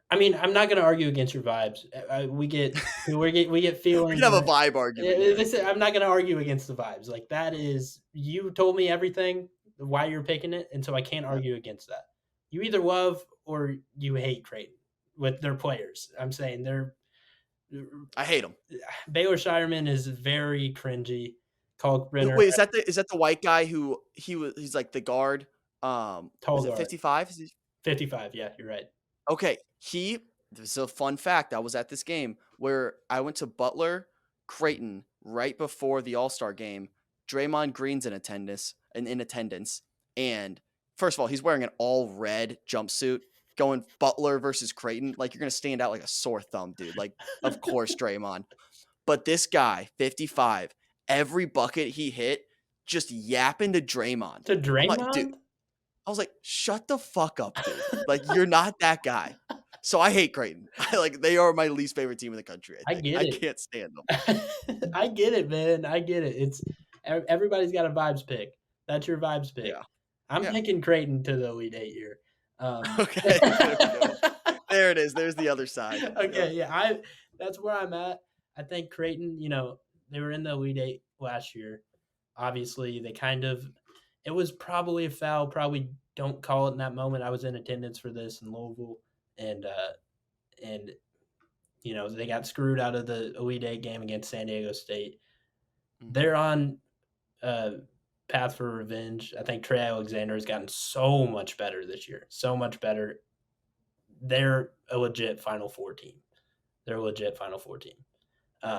I mean, I'm not going to argue against your vibes. We get feelings. We can have a vibe argument. I'm not going to argue against the vibes. Like that is, you told me everything, why you're picking it, and so I can't argue against that. You either love or you hate Creighton with their players. I'm saying I hate them. Baylor Shireman is very cringy. Kalkbrenner. Wait, is that the white guy who he's like the guard? Is it 55? 55, yeah, you're right. Okay, this is a fun fact. I was at this game where I went to Butler, Creighton right before the All-Star game. Draymond Green's in attendance, and first of all, he's wearing an all red jumpsuit. Going Butler versus Creighton, like you're gonna stand out like a sore thumb, dude. Like, of course, Draymond. But this guy, 55, every bucket he hit, just yapping to Draymond. To Draymond? Like, dude, I was like, shut the fuck up, dude. Like, you're not that guy. So I hate Creighton. They are my least favorite team in the country. I can't stand them. I get it, man. I get it. It's everybody's got a vibes pick. That's your vibes pick. Yeah. I'm picking Creighton to the Elite Eight here. Okay. There it is. There's the other side. Okay, yeah. That's where I'm at. I think Creighton, they were in the Elite Eight last year. Obviously, it was probably a foul. Probably don't call it in that moment. I was in attendance for this in Louisville, and they got screwed out of the Elite Eight game against San Diego State. Mm-hmm. They're on path for revenge. I think Trey Alexander has gotten so much better this year. So much better. They're a legit Final Four team.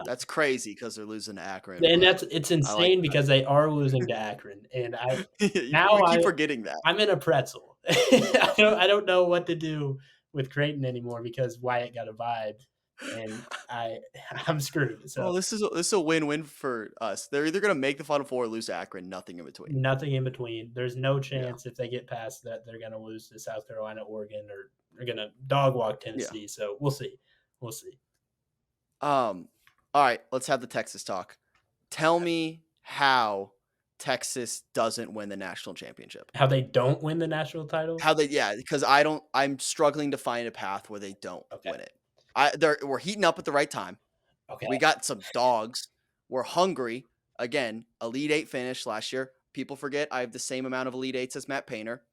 That's crazy because they're losing to Akron. And it's insane because they are losing to Akron. And you keep forgetting that. I'm in a pretzel. I don't know what to do with Creighton anymore because Wyatt got a vibe, and I'm screwed. So this is a win-win for us. They're either gonna make the Final Four or lose to Akron. Nothing in between. nothing in between. There's no Yeah. chance if they get past that they're going to lose to South Carolina, Oregon, or they're going to dog walk Tennessee. Yeah. So we'll see. We'll see. All right, let's have the Texas talk. Tell me how Texas doesn't win the national championship. How they don't win the national title? Because I'm struggling to find a path where they don't Okay. win it. We're heating up at the right time. Okay. We got some dogs. We're hungry. Again, Elite Eight finish last year. People forget I have the same amount of Elite Eights as Matt Painter.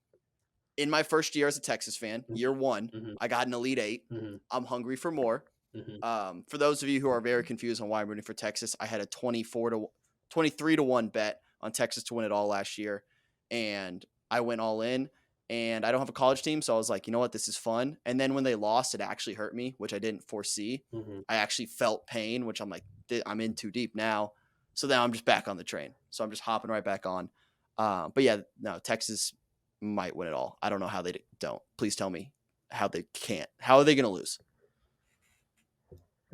In my first year as a Texas fan, year one, I got an Elite Eight. I'm hungry for more. For those of you who are very confused on why I'm rooting for Texas, I had a 23-1 bet on Texas to win it all last year, and I went all in. And I don't have a college team, so I was like, you know what, this is fun. And then when they lost, it actually hurt me, which I didn't foresee. I actually felt pain, which I'm like, I'm in too deep now. So now I'm just back on the train. So I'm just hopping right back on. But yeah, no, Texas might win it all. I don't know how they don't. Please tell me how they can't. How are they going to lose?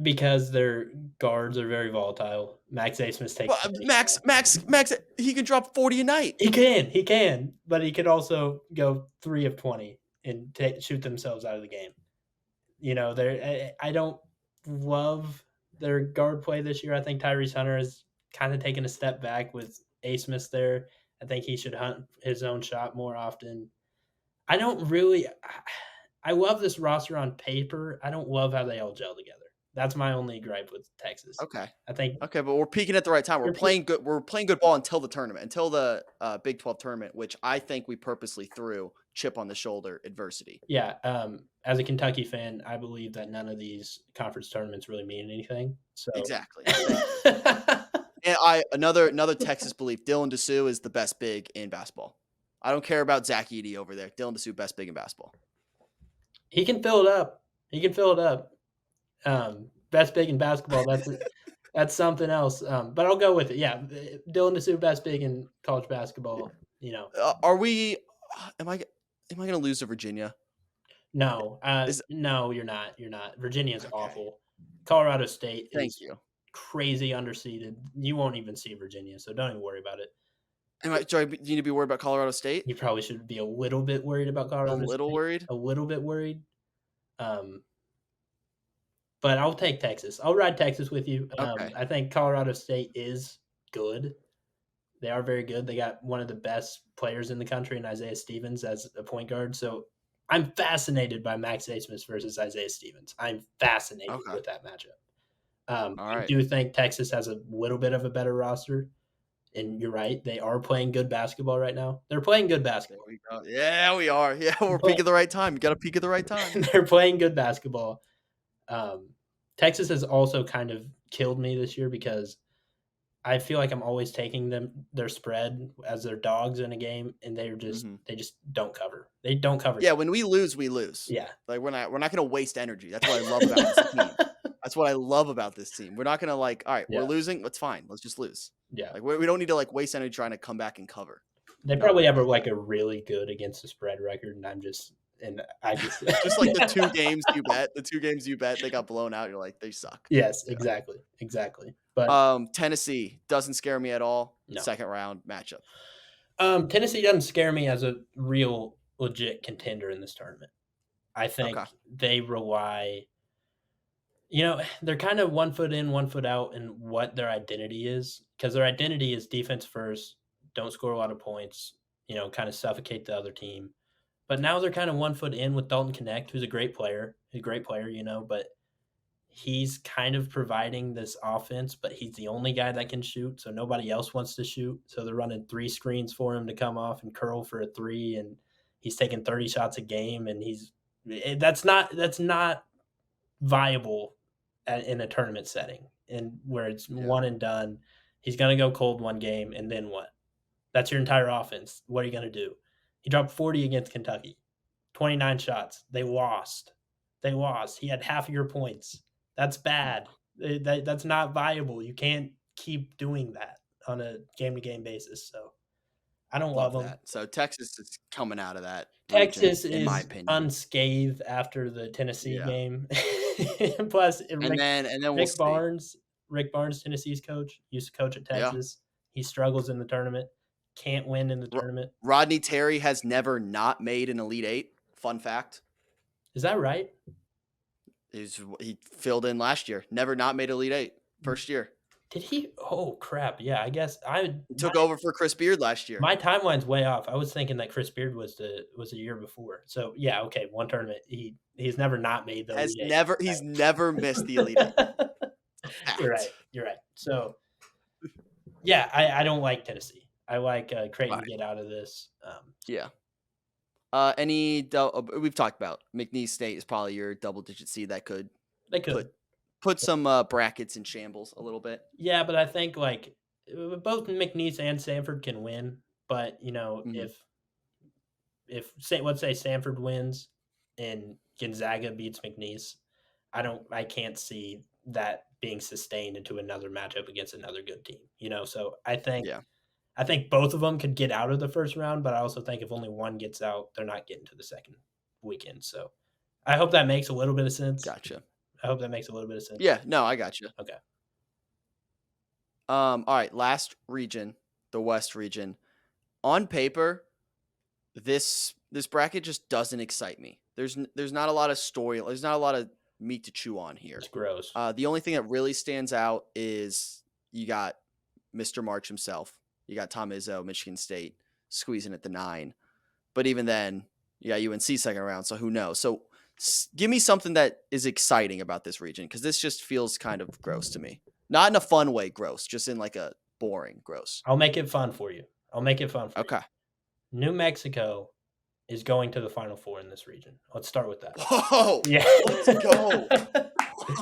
Because their guards are very volatile. Max Asmus takes Max, he can drop 40 a night. He can, but he could also go 3 of 20 and shoot themselves out of the game. You know, I don't love their guard play this year. I think Tyrese Hunter has kind of taken a step back with Asmus there. I think he should hunt his own shot more often. I love this roster on paper. I don't love how they all gel together. That's my only gripe with Texas. Okay. I think. Okay, but we're peaking at the right time. We're playing good. We're playing good ball until the tournament, until the Big 12 tournament, which I think we purposely threw chip on the shoulder adversity. Yeah. As a Kentucky fan, I believe that none of these conference tournaments really mean anything. So exactly. And another Texas belief: Dylan Dessou is the best big in basketball. I don't care about Zach Edey over there. Dylan Dessou, best big in basketball. He can fill it up. Best big in basketball. That's something else. But I'll go with it. Yeah, Dylan Dessou, best big in college basketball. You know, are we? Am I going to lose to Virginia? No, no, you're not. You're not. Virginia's awful. Colorado State is crazy underseeded. You won't even see Virginia, so don't even worry about it. Do I need to be worried about Colorado State? You probably should be a little bit worried about Colorado State. A little bit worried. But I'll take Texas. I'll ride Texas with you. Okay. I think Colorado State is good. They are very good. They got one of the best players in the country in Isaiah Stevens as a point guard. So I'm fascinated by Max Asmus versus Isaiah Stevens. I'm fascinated with that matchup. I do think Texas has a little bit of a better roster. And you're right. They are playing good basketball right now. They're playing good basketball. Yeah, we are. Yeah, we're peaking at the right time. You got to peak at the right time. They're playing good basketball. Texas has also kind of killed me this year because I feel like I'm always taking their spread as their dogs in a game, and they just don't cover. They don't cover. Yeah, when we lose, we lose. Yeah, like we're not going to waste energy. That's what I love about this team. That's what I love about this team. We're not going to all right, we're losing. That's fine. Let's just lose. Yeah, like we don't need to waste energy trying to come back and cover. They probably have a really good against the spread record, and I just just like the two games you bet, they got blown out. You're like, they suck. Yes, yeah. Exactly. But Tennessee doesn't scare me at all. No. Second round matchup. Tennessee doesn't scare me as a real legit contender in this tournament. I think they rely. They're kind of 1 foot in, 1 foot out in what their identity is, because their identity is defense first, don't score a lot of points, kind of suffocate the other team. But now they're kind of 1 foot in with Dalton Connect, who's a great player, but he's kind of providing this offense, but he's the only guy that can shoot, so nobody else wants to shoot. So they're running 3 screens for him to come off and curl for a 3, and he's taking 30 shots a game, and that's not viable in a tournament setting, and where it's one and done. He's going to go cold one game, and then what? That's your entire offense. What are you going to do? He dropped 40 against Kentucky, 29 shots. They lost. He had half of your points. That's bad. That's not viable. You can't keep doing that on a game-to-game basis. So I don't love Love them. that. So Texas is coming out of that region, Texas in my is opinion. unscathed after the Tennessee Yeah. game. Plus, And then we'll Rick see. Barnes, Rick Barnes, Tennessee's coach, used to coach at Yeah. Texas. He struggles in the tournament, can't win in the tournament. Rodney Terry has never not made an Elite Eight. Fun fact. Is that right? He filled in last year. Never not made Elite Eight. First year. Did he? Oh crap! Yeah, I guess He took over for Chris Beard last year. my timeline's way off. I was thinking that Chris Beard was the year before. So yeah, okay, one tournament. He's never not made the Elite Eight. He's never missed the Elite Eight. Fact. You're right. You're right. So yeah, I don't like Tennessee. I like Creighton Right. to get out of this. Yeah. We've talked about McNeese State is probably your double-digit seed that could They could. put some brackets in shambles a little bit. Yeah, but I think like both McNeese and Sanford can win. But you know, if let's say Sanford wins and Gonzaga beats McNeese, I can't see that being sustained into another matchup against another good team. You know, so I think both of them could get out of the first round, but I also think if only one gets out, they're not getting to the second weekend. So I hope that makes a little bit of sense. Gotcha. I hope that makes a little bit of sense. Yeah, no, I got you. Okay. All right, last region, the West region. On paper, this bracket just doesn't excite me. There's not a lot of story. There's not a lot of meat to chew on here. It's gross. The only thing that really stands out is you got Mr. March himself. You got Tom Izzo, Michigan State, squeezing at the 9. But even then, you got UNC second round, so who knows? So give me something that is exciting about this region, because this just feels kind of gross to me. Not in a fun way gross, just in like a boring gross. I'll make it fun for you. Okay. New Mexico is going to the Final Four in this region. Let's start with that. Whoa! Yeah. Let's go.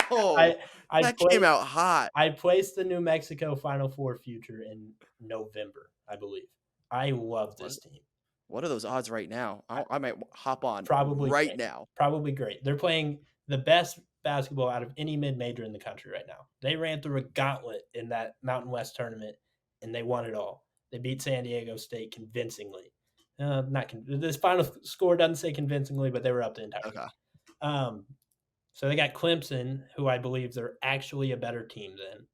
Whoa. That came out hot. I placed the New Mexico Final Four future in November, I believe. I love this team. What are those odds right now? I might hop on Probably right great. now. Probably great. They're playing the best basketball out of any mid-major in the country right now. They ran through a gauntlet in that Mountain West tournament, and they won it all. They beat San Diego State convincingly. This final score doesn't say convincingly, but they were up the entire game. So they got Clemson, who I believe they're actually a better team than.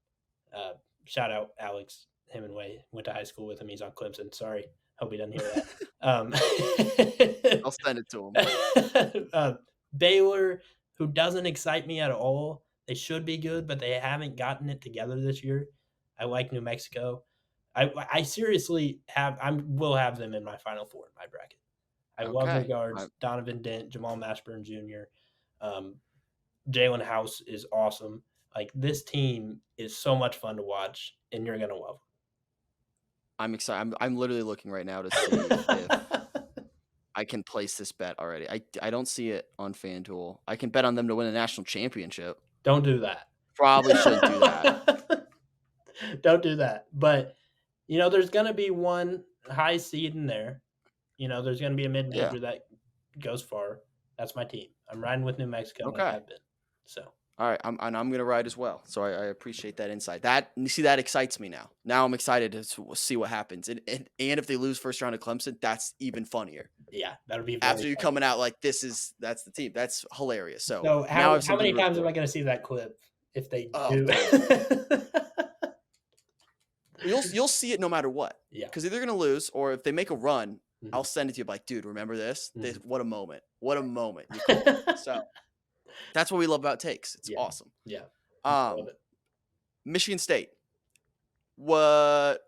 Shout out Alex Hemingway. Went to high school with him. He's on Clemson. Sorry. Hope he doesn't hear that. I'll send it to him. Baylor, who doesn't excite me at all. They should be good, but they haven't gotten it together this year. I like New Mexico. I seriously will have them in my Final Four in my bracket. I love their guards. Donovan Dent, Jamal Mashburn Jr., Jalen House is awesome. Like, this team is so much fun to watch, and you're gonna love them. I'm excited. I'm literally looking right now to see if I can place this bet already. I don't see it on FanDuel. I can bet on them to win a national championship. Don't do that. Probably shouldn't do that. Don't do that. But, you know, there's going to be one high seed in there. You know, there's going to be a mid-major that goes far. That's my team. I'm riding with New Mexico. Okay. Like I've been. So. All right, I'm going to ride as well. So I appreciate that insight. That excites me now. Now I'm excited to see what happens. And if they lose first round of Clemson, that's even funnier. Yeah, that'll be after you coming out like that's the team. That's hilarious. So how many times am I going to see that clip if they do? You'll see it no matter what. Yeah, because either they're going to lose, or if they make a run, I'll send it to you. Like, dude, remember this? What a moment! What a moment! So. That's what we love about takes. It's awesome. Yeah. Michigan State. What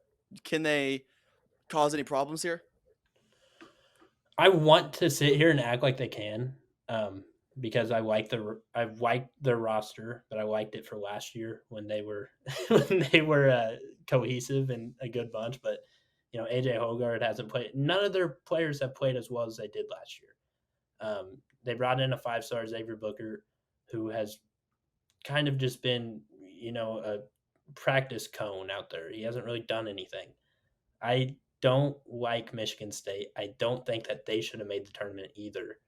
can they cause any problems here? I want to sit here and act like they can, because I like their roster, but I liked it for last year when they were cohesive and a good bunch. But you know, AJ Hoggard hasn't played. None of their players have played as well as they did last year. They brought in a 5-star Xavier Booker, who has kind of just been, you know, a practice cone out there. He hasn't really done anything. I don't like Michigan State. I don't think that they should have made the tournament either.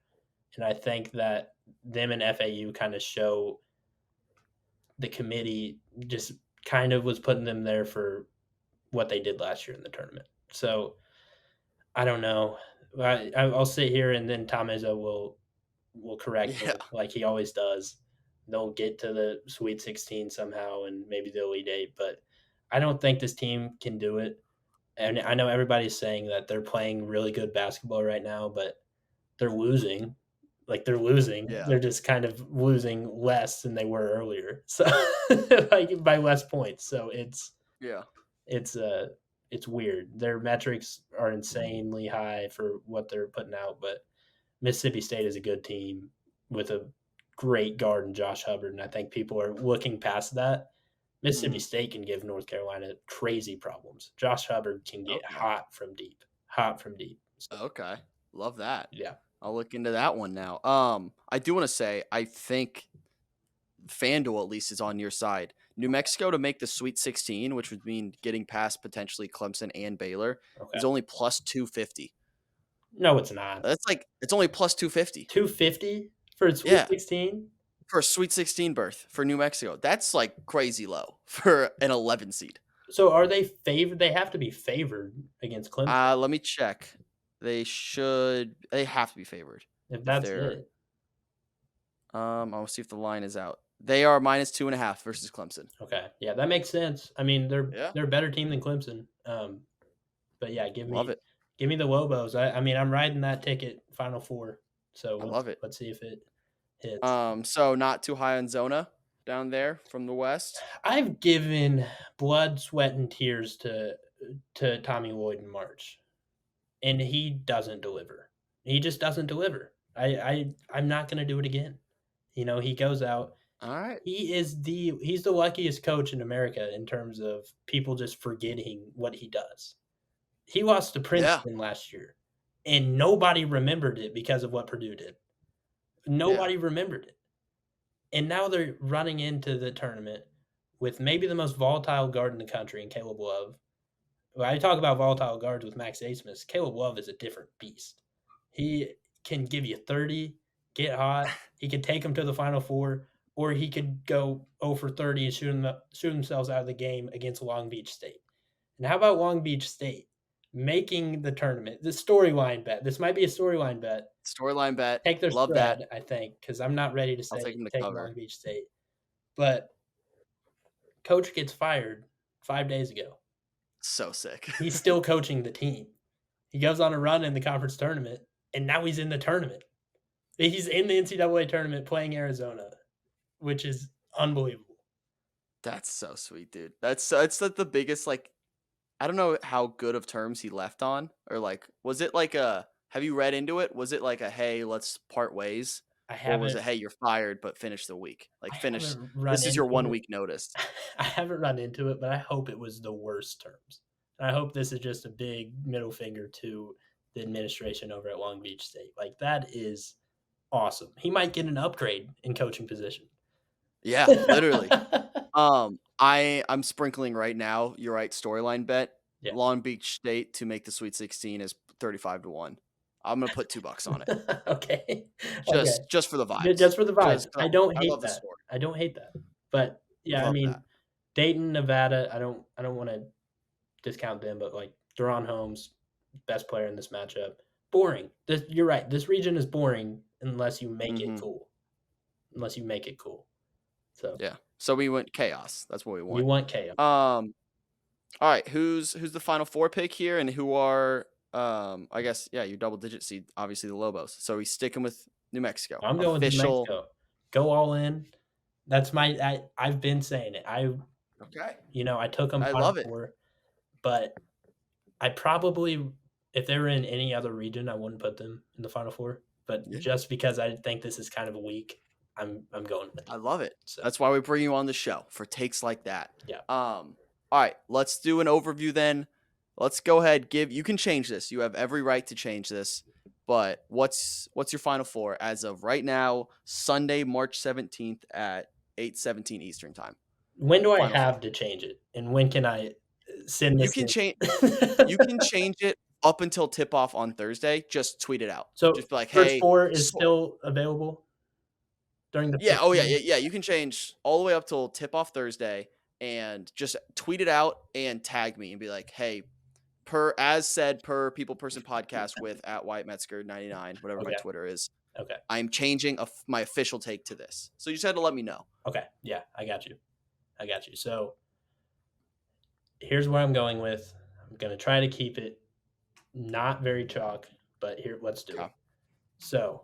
And I think that them and FAU kind of show the committee just kind of was putting them there for what they did last year in the tournament. So I don't know. I'll sit here and then Tom Izzo will correct Yeah. me like he always does. They'll get to the Sweet 16 somehow and maybe the Elite Eight, but I don't think this team can do it. And I know everybody's saying that they're playing really good basketball right now, but they're losing. Like they're losing. Yeah. They're just kind of losing less than they were earlier. So like by less points. So Yeah. it's uh it's weird. Their metrics are insanely high for what they're putting out, but Mississippi State is a good team with a great guard in Josh Hubbard, and I think people are looking past that. Mississippi Mhm. State can give North Carolina crazy problems. Josh Hubbard can get Okay. hot from deep. So Okay. Love that. yeah, I'll look into that one now. I do want to say I think FanDuel at least is on your side. New Mexico to make the Sweet 16, which would mean getting past potentially Clemson and Baylor, okay. is only plus 250. No, it's not. That's like it's only plus 250. 250 for a Sweet Yeah, 16. for a Sweet 16 berth for New Mexico. That's like crazy low for an 11 seed. So are they favored? They have to be favored against Clemson Let me check. They have to be favored if if that's they're it. I'll see if the line is out. They are minus 2.5 versus Clemson. Okay, yeah, that makes sense. I mean, Yeah, they're a better team than Clemson. But yeah, love it. give me the Lobos. I mean, I'm riding that ticket, Final Four. So I love it. let's see if it hits. So not too high on Zona down there from the West. I've given blood, sweat, and tears to Tommy Lloyd in March, and he doesn't deliver. He just doesn't deliver. I'm not going to do it again. You know, he goes out. All right. He's the luckiest coach in America in terms of people just forgetting what he does. He lost to Yeah. Princeton last year, and nobody remembered it because of what Purdue did. Yeah. Nobody remembered it. And now they're running into the tournament with maybe the most volatile guard in the country in Caleb Love. When I talk about volatile guards with Max Asmus, Caleb Love is a different beast. He can give you 30, get hot. He could take them to the Final Four, or he could go 0 for 30 and shoot themselves out of the game against Long Beach State. And how about Long Beach State making the tournament? The storyline bet. This might be a storyline bet. Storyline bet. Take their Love that. spread, I think, because I'm not ready to I'll say take them to take cover. Long Beach State. But coach gets fired 5 days ago. So sick. He's still coaching the team. He goes on a run in the conference tournament, and now he's in the tournament. He's in the NCAA tournament playing Arizona, which is unbelievable. That's so sweet, dude. It's like the biggest like I don't know how good of terms he left on, or like was it like a have you read into it? Was it like a hey, let's part ways? I Or was it haven't hey, you're fired, but finish the week? Like I finish haven't run this is your into 1 it. week notice. I haven't run into it, but I hope it was the worst terms. And I hope this is just a big middle finger to the administration over at Long Beach State. Like that is awesome. He might get an upgrade in coaching position. Yeah, literally. I'm sprinkling right now. You're right. Storyline bet. Yeah. Long Beach State to make the Sweet 16 is 35-1. I'm gonna put $2 on it. Okay. Okay. Just for the vibes. Just for the vibes. Just I don't I hate love the that. story. I don't hate that. But yeah, I Love mean, that. Dayton, Nevada, I don't want to discount them, but like Deron Holmes, best player in this matchup. Boring. You're right. This region is boring unless you make it Mhm. cool. Unless you make it cool. So Yeah. So we went chaos. That's what we we want. want chaos. All right, who's the final four pick here, and who are I guess yeah, you double digit seed, obviously the Lobos. So he's sticking with New Mexico. I'm going to New Official. Mexico. Go all in. That's I've been saying it. Okay. I took them I Final love it. Four, but I probably, if they were in any other region, I wouldn't put them in the Final Four. But Yeah. just because I think this is kind of a week, I'm going with I them. love it. So That's why we bring you on the show for takes like that. Yeah. All right, let's do an overview then. Let's go ahead. You can change this. You have every right to change this. But what's your final four as of right now, Sunday, March 17th at 8:17 Eastern time? when do I Final have four. to change it, and when can I send this? You can in? change. You can change it up until tip off on Thursday. Just tweet it out. So just be like, first hey, four is still available during the yeah. first Oh yeah, game? yeah. You can change all the way up till tip off Thursday, and just tweet it out and tag me and be like, hey, per People Person Podcast with at Wyatt Metzger 99, whatever my Okay. Twitter is. Okay. I'm changing my official take to this. So you just had to let me know. Okay. Yeah, I got you. So here's where I'm going with. I'm going to try to keep it not very chalk, but here, let's do it. So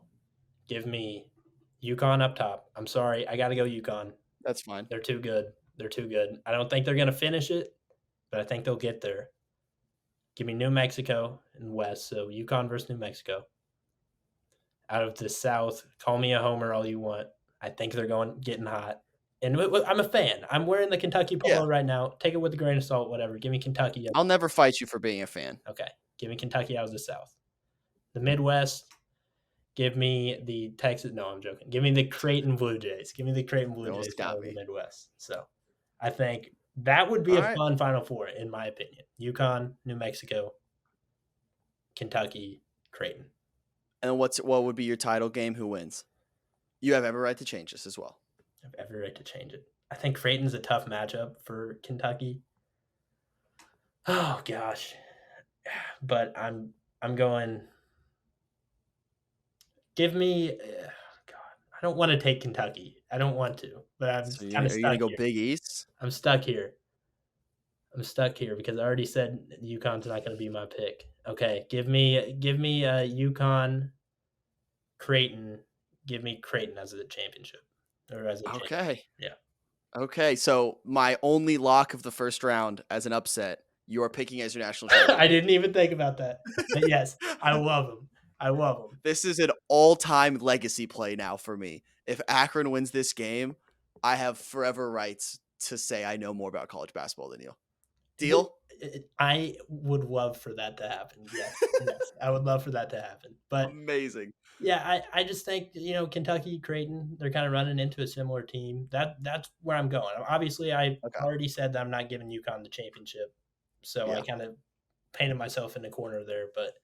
give me UConn up top. I'm sorry. I got to go UConn. That's fine. They're too good. I don't think they're going to finish it, but I think they'll get there. Give me New Mexico in West. So UConn versus New Mexico. Out of the South, call me a homer all you want. I think they're getting hot. And I'm a fan. I'm wearing the Kentucky polo right now. Take it with a grain of salt, whatever. Give me Kentucky. I'll never fight you for being a fan. Okay. Give me Kentucky out of the South. The Midwest, give me the Texas. No, I'm joking. Give me the Creighton Blue Jays. Out of the Midwest. So I think that would be a fun Final Four, in my opinion. UConn, New Mexico, Kentucky, Creighton. And what would be your title game? Who wins? You have every right to change this as well. I have every right to change it. I think Creighton's a tough matchup for Kentucky. Oh gosh, but I'm going. Give me. God, I don't want to take Kentucky. I don't want to, but I'm kind of stuck. Are you gonna go Big East? I'm stuck here. Because I already said UConn's not going to be my pick. Okay, give me UConn, Creighton. Give me Creighton as a championship or as a okay. Yeah. Okay, so my only lock of the first round as an upset, you are picking as your national champion. I didn't even think about that. But yes, I love him. This is an all-time legacy play now for me. If Akron wins this game, I have forever rights to say I know more about college basketball than you. Deal? I would love for that to happen. Yes, I would love for that to happen. But amazing. Yeah, I just think, Kentucky, Creighton, they're kind of running into a similar team. That's where I'm going. Obviously, I already said that I'm not giving UConn the championship, so I kind of painted myself in the corner there. But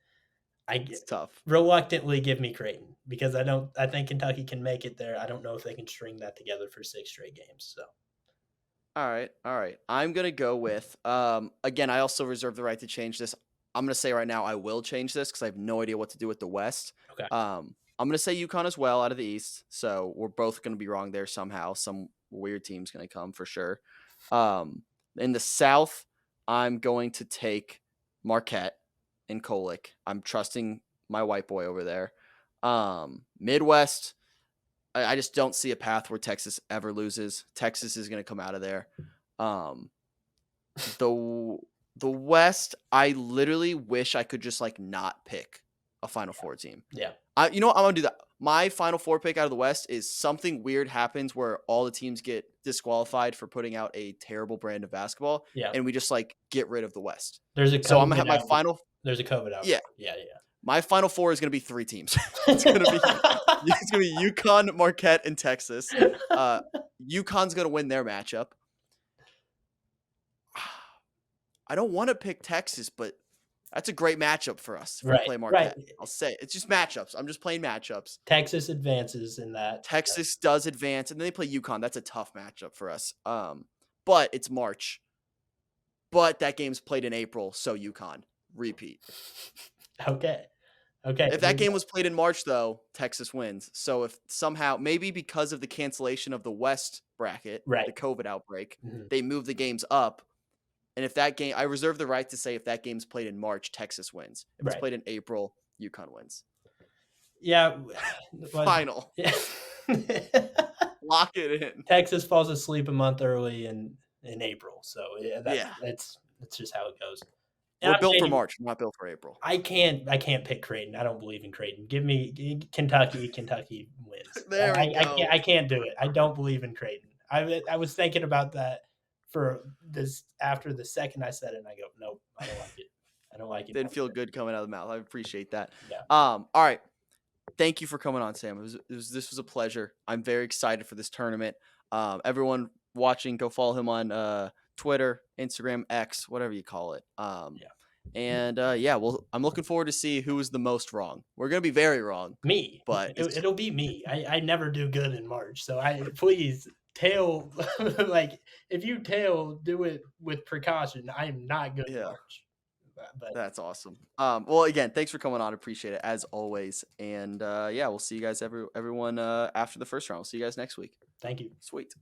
it's tough. Reluctantly give me Creighton because I think Kentucky can make it there. I don't know if they can string that together for 6 straight games. So. All right. I'm gonna go with again. I also reserve the right to change this. I'm gonna say right now I will change this because I have no idea what to do with the West. Okay. I'm gonna say UConn as well out of the East. So we're both gonna be wrong there somehow. Some weird team's gonna come for sure. In the South, I'm going to take Marquette and Kolick. I'm trusting my white boy over there. Midwest, I just don't see a path where Texas ever loses. Texas is going to come out of there. The West, I literally wish I could just not pick a Final Four team. Yeah. You know what? I'm going to do that. My Final Four pick out of the West is something weird happens where all the teams get disqualified for putting out a terrible brand of basketball. Yeah. And we just get rid of the West. There's a COVID so I'm going to have my final. There's a COVID out. Yeah. Yeah. My Final Four is going to be 3 teams. It's going to be UConn, Marquette, and Texas. UConn's going to win their matchup. I don't want to pick Texas, but that's a great matchup for us if we play Marquette. Right. I'll say it's just matchups. I'm just playing matchups. Texas advances in that. Texas does advance, and then they play UConn. That's a tough matchup for us. But it's March. But that game's played in April, so UConn. Repeat. Okay. If that game was played in March, though, Texas wins. So if somehow, maybe because of the cancellation of the West bracket, the COVID outbreak, they move the games up. And if that game, I reserve the right to say if that game's played in March, Texas wins. If it's played in April, UConn wins. Yeah. Final. Yeah. Lock it in. Texas falls asleep a month early in April. So that's just how it goes. We're built for March, not built for April. I can't pick Creighton. I don't believe in Creighton. Give me Kentucky. Kentucky wins. There we go. I can't do it. I don't believe in Creighton. I was thinking about that for this after the second I said it, and I go, nope, I don't like it. I don't like it. Didn't feel good coming out of the mouth. I appreciate that. Yeah. All right. Thank you for coming on, Sam. This was a pleasure. I'm very excited for this tournament. Everyone watching, go follow him on Twitter, Instagram, X, whatever you call it. And I'm looking forward to see who is the most wrong. We're gonna be very wrong. Me, but it'll be me. I never do good in March, so please tail if you tail, do it with precaution. I am not good in March. But That's awesome. Well, again, thanks for coming on. Appreciate it as always. And yeah, we'll see you guys everyone after the first round. We'll see you guys next week. thank you. Sweet.